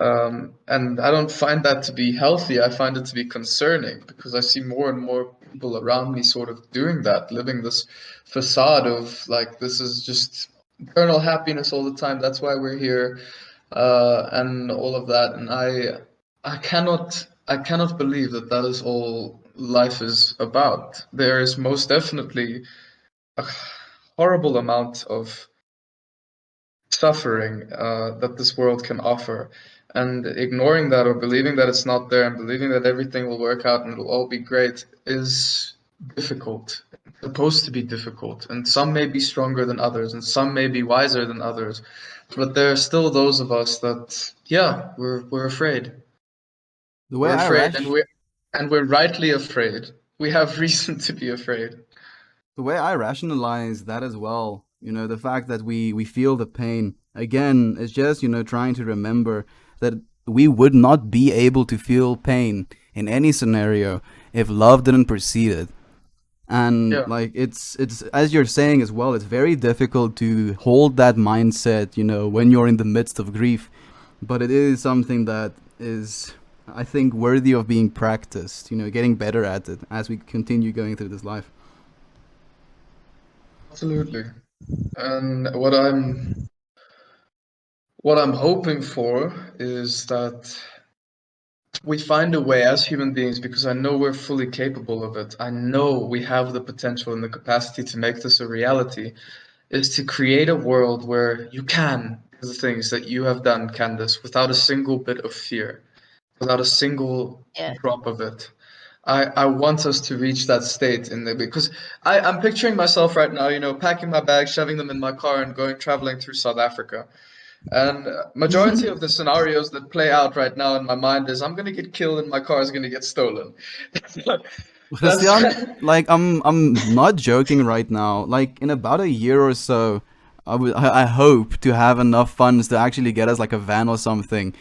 And I don't find that to be healthy. I find it to be concerning because I see more and more people around me sort of doing that, living this facade of like this is just eternal happiness all the time. That's why we're here, and all of that. And I cannot believe that that is all life is about. There is most definitely a horrible amount of suffering that this world can offer. And ignoring that or believing that it's not there and believing that everything will work out and it'll all be great is difficult. It's supposed to be difficult. And some may be stronger than others, and some may be wiser than others. But there are still those of us that, yeah, we're afraid. The way We're I afraid, rash and we're rightly afraid. We have reason to be afraid. the way I rationalize that as well, the fact that we feel the pain again is just, trying to remember that we would not be able to feel pain in any scenario if love didn't precede it. And Yeah. like it's as you're saying as well, it's very difficult to hold that mindset, when you're in the midst of grief. But it is something that is I think, worthy of being practiced. Getting better at it as we continue going through this life. Absolutely. And what I'm hoping for is that we find a way as human beings, because I know we're fully capable of it. I know we have the potential and the capacity to make this a reality, is to create a world where you can do the things that you have done, Candace, without a single bit of fear, without a single Yeah. drop of it. I want us to reach that state in the because I'm picturing myself right now, packing my bags, shoving them in my car, and going traveling through South Africa. And majority of the scenarios that play out right now in my mind is I'm gonna get killed and my car is gonna get stolen. That's Christian, like I'm not joking right now. Like in about a year or so, I hope to have enough funds to actually get us like a van or something.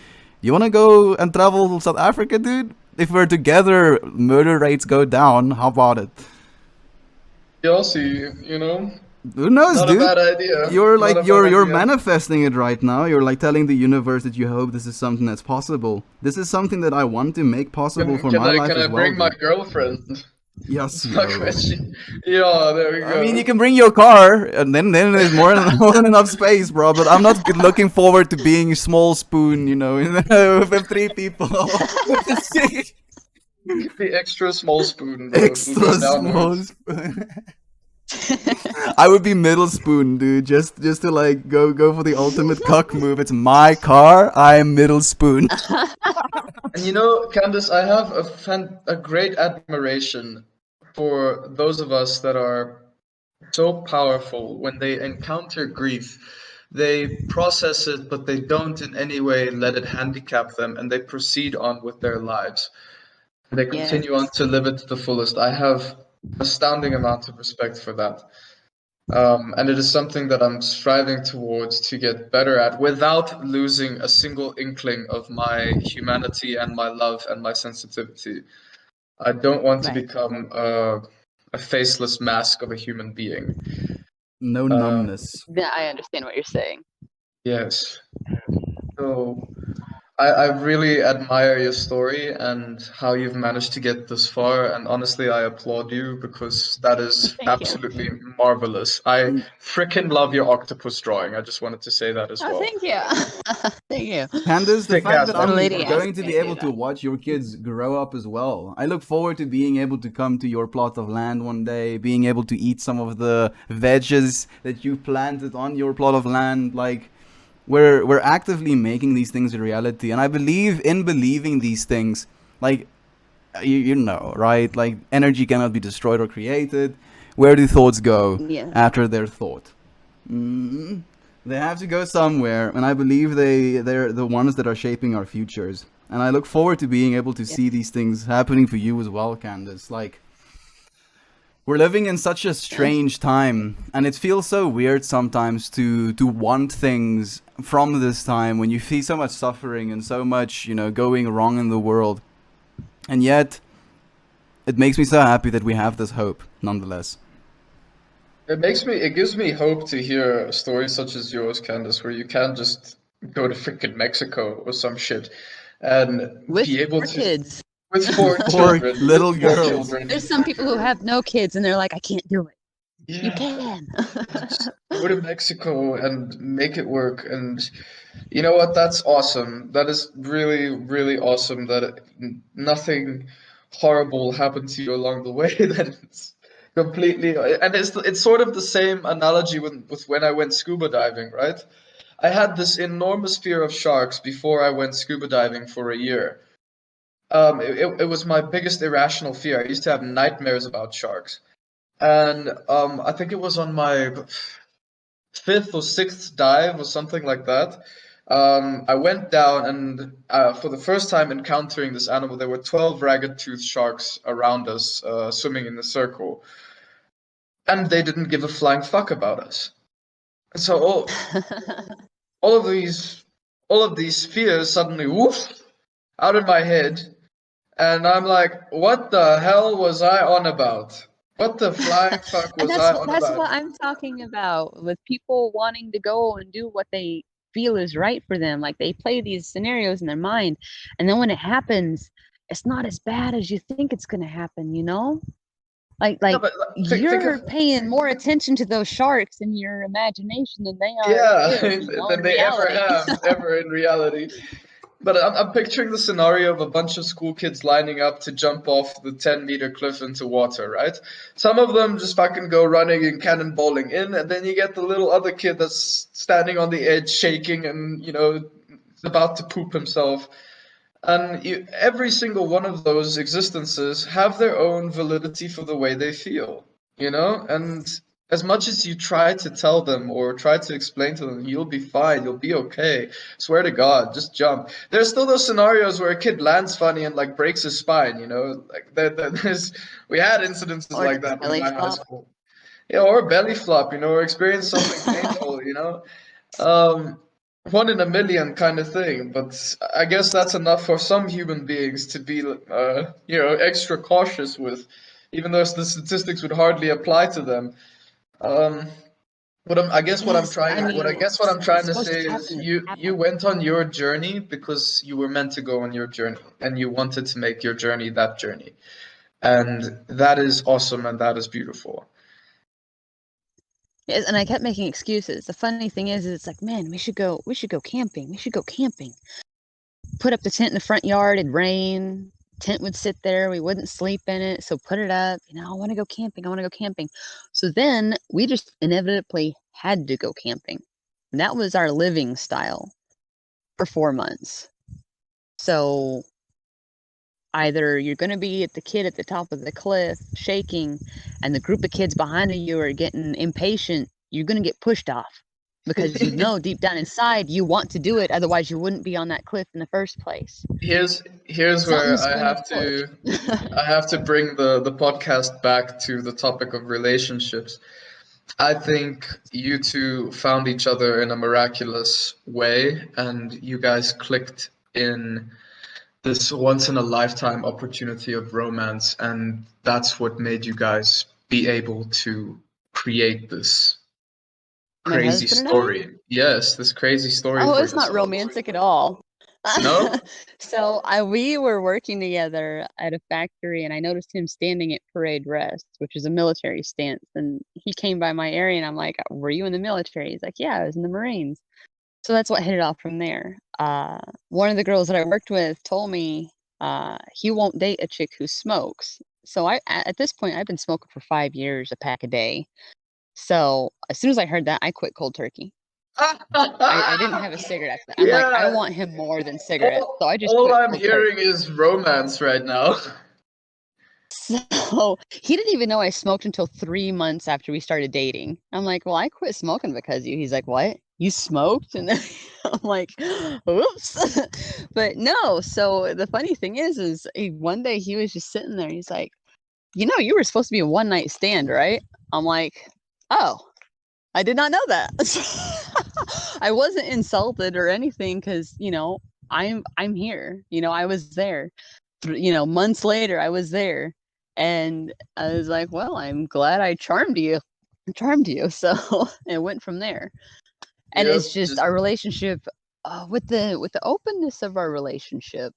You wanna go and travel to South Africa, dude? If we're together, murder rates go down. How about it? Chelsea, Who knows, not a dude? bad idea. You're Not like a bad you're idea. manifesting it right now. You're like telling the universe that you hope this is something that's possible. This is something that I want to make possible Can, for can my I life can I as well, bring my dude. girlfriend? Yes, That's my yo. question. Yeah, there we I mean, you go. can bring your car, and then there's more than, more than enough space, bro. But I'm not looking forward to being small spoon, with three people. The extra small spoon, bro. It'll go Extra small downwards. spoon. I would be middle spoon, dude. Just to like go for the ultimate cuck move. It's my car. I'm middle spoon. And Candace, I have a great admiration for those of us that are so powerful when they encounter grief. They process it, but they don't in any way let it handicap them, and they proceed on with their lives. They Yes. continue on to live it to the fullest. I have astounding amount of respect for that. And it is something that I'm striving towards to get better at without losing a single inkling of my humanity and my love and my sensitivity. I don't want to Right. become a faceless mask of a human being. No Uh, numbness. Yeah, I understand what you're saying. yes. So I really admire your story and how you've managed to get this far. And honestly, I applaud you because that is Thank you. absolutely marvelous. I freaking love your octopus drawing. I just wanted to say that as Oh, well. thank you. Thank you. Candace, the Sick fact ass that The I'm lady octopus. asked going to me be to do able to that. watch your kids grow up as well. I look forward to being able to come to your plot of land one day, being able to eat some of the veggies that you planted on your plot of land. Like we're actively making these things a reality, and I believe in believing these things. Like you know, right? Like energy cannot be destroyed or created. Where do thoughts go Yeah. after they're thought? Mm, they have to go somewhere, and I believe they're the ones that are shaping our futures. And I look forward to being able to Yeah. see these things happening for you as well, Candace. Like we're living in such a strange time, and it feels so weird sometimes to want things from this time when you see so much suffering and so much going wrong in the world. And yet, it makes me so happy that we have this hope, nonetheless. It gives me hope to hear stories such as yours, Candace, where you can just go to freaking Mexico or some shit and With be able four to, kids. with four For children, with little four girls. children, There's some people who have no kids and they're like, I can't do it. You yeah, can. just go to Mexico and make it work. And you know what? That's awesome. That is really, really awesome that nothing horrible happened to you along the way. That it's completely, and it's sort of the same analogy with when I went scuba diving, right? I had this enormous fear of sharks before I went scuba diving for a year. It was my biggest irrational fear. I used to have nightmares about sharks. And I think it was on my fifth or sixth dive or something like that. I went down and for the first time encountering this animal, there were 12 ragged-toothed sharks around us, swimming in a circle, and they didn't give a flying fuck about us. And so all of these all of these fears suddenly woof out of my head, and I'm like, what the hell was I on about? What the flying fuck And was I on that's about? what I'm talking about with people wanting to go and do what they feel is right for them. Like they play these scenarios in their mind, and then when it happens, it's not as bad as you think it's going to happen, you know? Like Yeah, like but think you're of, paying more attention to those sharks in your imagination than they are to yeah, you, you know, in than they ever reality. have ever in reality. But I'm picturing the scenario of a bunch of school kids lining up to jump off the 10-meter cliff into water, right? Some of them just fucking go running and cannonballing in, and then you get the little other kid that's standing on the edge, shaking and, about to poop himself. And every single one of those existences have their own validity for the way they feel, you know? And as much as you try to tell them or try to explain to them, you'll be fine, you'll be okay. Swear to God, just jump. There's still those scenarios where a kid lands funny and like breaks his spine, you know? Like there's we had incidences Or like just that in belly my high flop. school. Yeah, or belly flop, or experience something painful, um, one in a million kind of thing, but I guess that's enough for some human beings to be, extra cautious with, even though the statistics would hardly apply to them. Um, I guess Yes, I mean, what I'm it's trying to supposed say to is happen. It you happened. went on your journey because you were meant to go on your journey, and you wanted to make your journey that journey, and that is awesome, and that is beautiful. Yes, and I kept making excuses. The funny thing is it's like, man, we should go camping. We should go camping. Put up the tent in the front yard, it'd rain. Tent would sit there, we wouldn't sleep in it. So put it up, I want to go camping. I want to go camping. So then we just inevitably had to go camping. And that was our living style for 4 months. So either you're going to be at the kid at the top of the cliff shaking, and the group of kids behind you are getting impatient, you're going to get pushed off because you know deep down inside you want to do it. Otherwise, you wouldn't be on that cliff in the first place. Here's where Something's going to push. I have to bring the podcast back to the topic of relationships. I think you two found each other in a miraculous way, and you guys clicked in this once in a lifetime opportunity of romance, and that's what made you guys be able to create this My crazy husband and I? story. Yes, this crazy story Oh, for it's not yourselves. romantic at all. No? So we were working together at a factory, and I noticed him standing at parade rest, which is a military stance. And he came by my area, and I'm like, "Were you in the military?" He's like, "Yeah, I was in the Marines." So that's what hit it off from there. One of the girls that I worked with told me he won't date a chick who smokes. So at this point, I've been smoking for 5 years, a pack a day. So as soon as I heard that, I quit cold turkey. I didn't have a cigarette after that. I'm like, I Yeah, want him more than cigarettes. So I just all quit I'm cold turkey. hearing is romance right now. So he didn't even know I smoked until 3 months after we started dating. I'm like, well, I quit smoking because of you. He's like, what? You smoked? And then I'm like, oops. But no. So the funny thing is one day he was just sitting there. He's like, you were supposed to be a one night stand, right? I'm like, oh, I did not know that. I wasn't insulted or anything because, I'm here. I was there. Months later I was there. And I was like, well, I'm glad I charmed you. Charmed you. So it went from there. And Yep, it's just just our relationship with the openness of our relationship.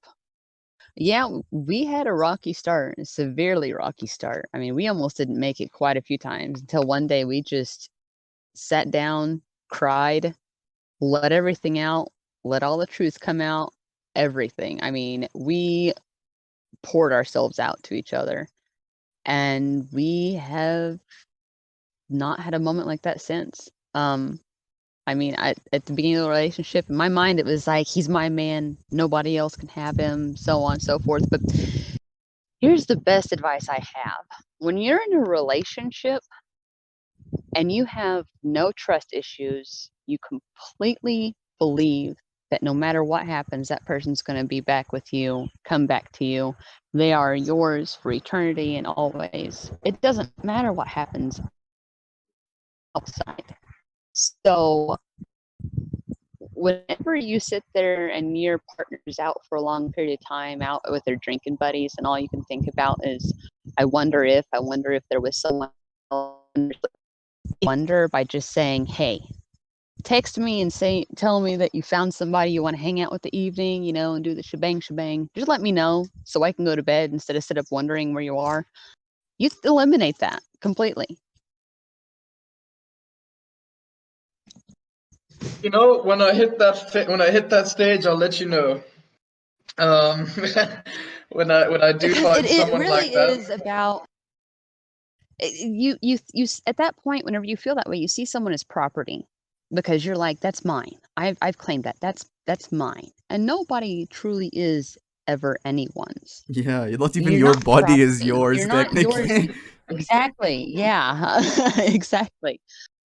Yeah, we had a rocky start, a severely rocky start. I mean, we almost didn't make it quite a few times until one day we just sat down, cried, let everything out, let all the truth come out, everything. I mean, we poured ourselves out to each other, and we have not had a moment like that since. I mean, at the beginning of the relationship, in my mind, it was like, he's my man, nobody else can have him, so on and so forth. But here's the best advice I have. When you're in a relationship and you have no trust issues, you completely believe that no matter what happens, that person's going to be back with you, come back to you. They are yours for eternity and always. It doesn't matter what happens outside. So, whenever you sit there and your partner's out for a long period of time, out with their drinking buddies, and all you can think about is, I wonder if there was someone else. Wonder by just saying, hey, text me and tell me that you found somebody you want to hang out with the evening, and do the shebang. Just let me know so I can go to bed instead of sit up wondering where you are. You eliminate that completely. When I hit that stage, I'll let you know. Um, when I do Because find it someone really like that. is about at that point, whenever you feel that way, you see someone as property because you're like, that's mine. I've claimed that. That's mine. And nobody truly is ever anyone's. Yeah, not even You're your not body is property. You're yours not yours. technically. Exactly. Yeah. Exactly.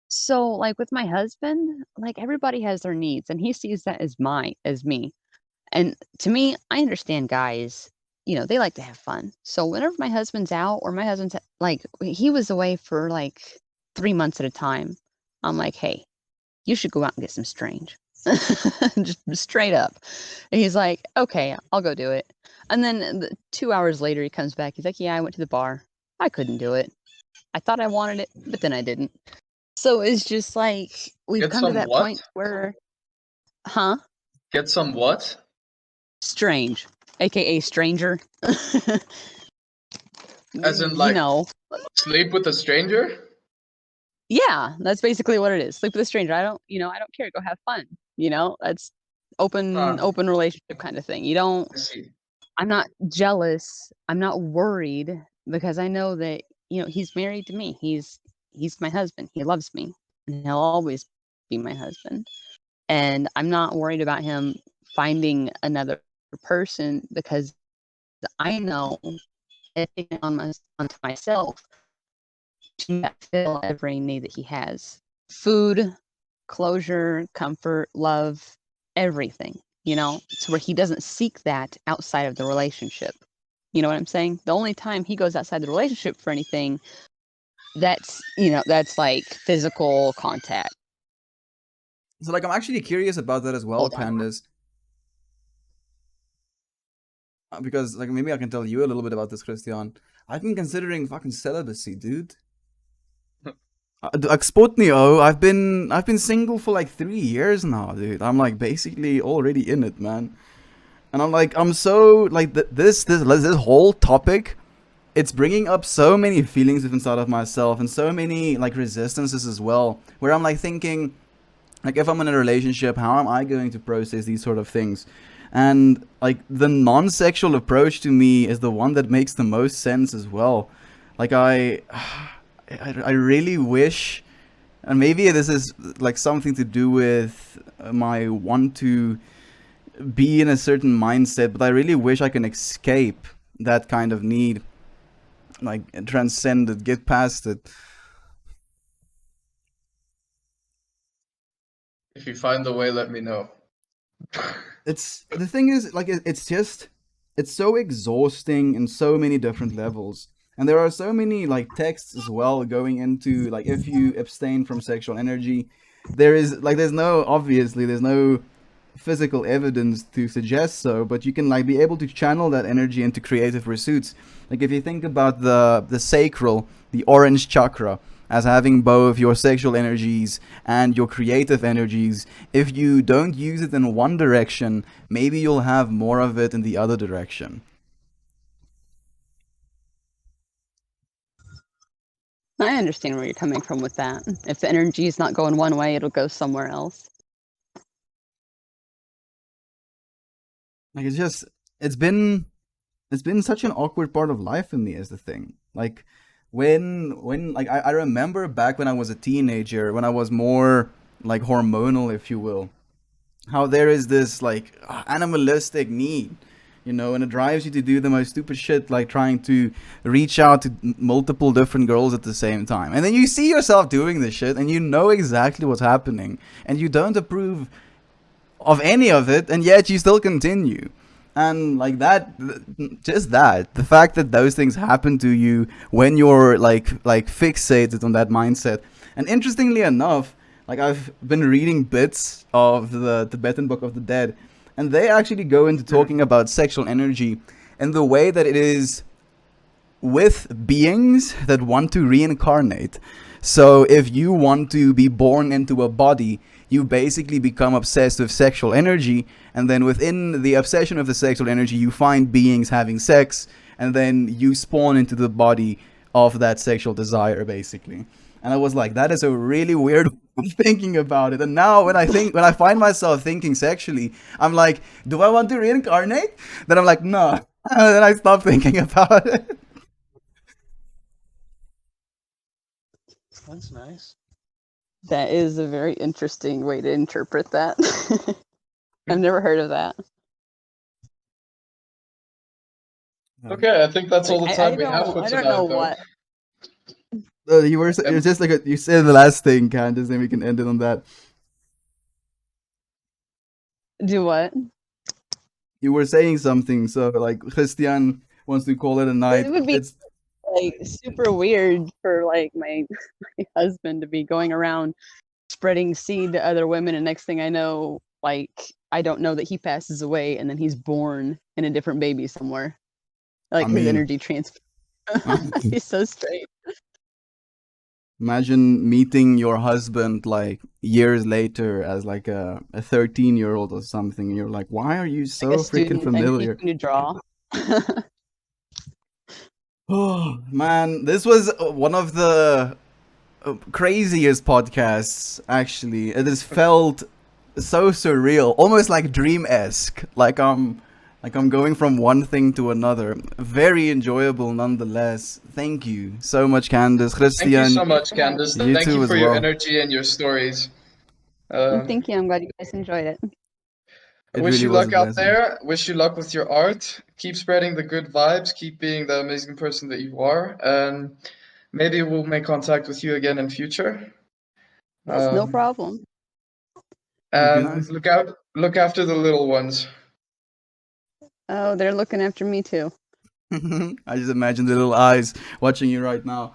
So like with my husband, like everybody has their needs and he sees that as me. And to me, I understand guys, they like to have fun. So whenever my husband's out or my husband's like, he was away for like 3 months at a time, I'm like, hey, you should go out and get some strange. Just straight up. And he's like, okay, I'll go do it. And then 2 hours later, he comes back. He's like, yeah, I went to the bar. I couldn't do it. I thought I wanted it, but then I didn't. So it's just like we've Get come to some that what? point where, huh? Get some what? Strange, aka stranger. As in, you like, know, sleep with a stranger? yeah, that's basically what it is. Sleep with a stranger. I don't care. Go have fun. That's open Ah, open relationship kind of thing. You don't. I see. I'm not jealous. I'm not worried because I know that he's married to me. He's my husband. He loves me, and he'll always be my husband. And I'm not worried about him finding another person because I know and taking it onto myself to fill every need that he has. Food, closure, comfort, love, everything, to where he doesn't seek that outside of the relationship. You know what I'm saying? The only time he goes outside the relationship for anything, that's like physical contact. So like I'm actually curious about that as well, Hold on. Candace. Because like maybe I can tell you a little bit about this, Christian. I've been considering fucking celibacy, dude. Like Spotnio, I've been single for like 3 years now, dude. I'm like basically already in it, man. And I'm so like this whole topic. It's bringing up so many feelings inside of myself and so many like resistances as well. Where I'm like thinking, like if I'm in a relationship, how am I going to process these sort of things? And like the non-sexual approach to me is the one that makes the most sense as well. Like I really wish, and maybe this is like something to do with my want to be in a certain mindset, but I really wish I can escape that kind of need, like transcend it, get past it. If you find the way, let me know. It's the thing is like it's just it's so exhausting in so many different levels, and there are so many like texts as well going into like if you abstain from sexual energy, there's no, obviously there's no physical evidence to suggest so, but you can like be able to channel that energy into creative pursuits. Like if you think about the sacral, the orange chakra, as having both your sexual energies and your creative energies, if you don't use it in one direction, maybe you'll have more of it in the other direction. I understand where you're coming from with that. If the energy is not going one way, it'll go somewhere else. Like it's been it's been such an awkward part of life for me, is the thing. Like when like I remember back when I was a teenager, when I was more like hormonal, if you will, how there is this like animalistic need, and it drives you to do the most stupid shit, like trying to reach out to multiple different girls at the same time, and then you see yourself doing this shit and you know exactly what's happening and you don't approve of any of it, and yet you still continue. And like that, just that, the fact that those things happen to you when you're like fixated on that mindset. And interestingly enough, like I've been reading bits of the Tibetan Book of the Dead, and they actually go into talking about sexual energy and the way that it is with beings that want to reincarnate. So if you want to be born into a body, you basically become obsessed with sexual energy, and then within the obsession of the sexual energy, you find beings having sex, and then you spawn into the body of that sexual desire, basically. And I was like, that is a really weird way of thinking about it. And now when I find myself thinking sexually, I'm like, do I want to reincarnate? Then I'm like, no. Then I stop thinking about it. That's nice. That is a very interesting way to interpret that. I've never heard of that. Okay, I think that's all the time we have for I tonight, don't know though. what. You you said the last thing, Candace, then we can end it on that. Do what? You were saying something, so like Christian wants to call it a night. It would be It's like super weird for like my husband to be going around spreading seed to other women, and next thing I know, like I don't know that he passes away and then he's born in a different baby somewhere. Like I his mean, energy transfer. He's so straight. imagine meeting your husband like years later as like a 13-year-old or something. And you're like, why are you Like so a freaking student and familiar? teaching to draw. Oh man, this was one of the craziest podcasts. Actually, it has felt so surreal, almost like dream-esque. Like I'm going from one thing to another. Very enjoyable nonetheless. Thank you so much, Candace, Thank you so Christian. much, Candace. You Thank too you as for your well. energy and your stories. Thank you. I'm glad you guys enjoyed it. I It wish really you was a luck out blessing. there. Wish you luck with your art. Keep spreading the good vibes. Keep being the amazing person that you are. And maybe we'll make contact with you again in future. Yes, no Um, problem. Would be and nice. look after the little ones. Oh, they're looking after me too. I just imagine the little eyes watching you right now.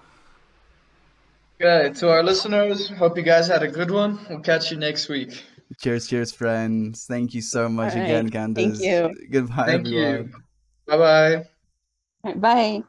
Okay, to our listeners, hope you guys had a good one. We'll catch you next week. Cheers, cheers, friends. Thank you so All much right. again, Thank Candace. you. Goodbye, Thank you. everyone. Bye bye. All right, bye.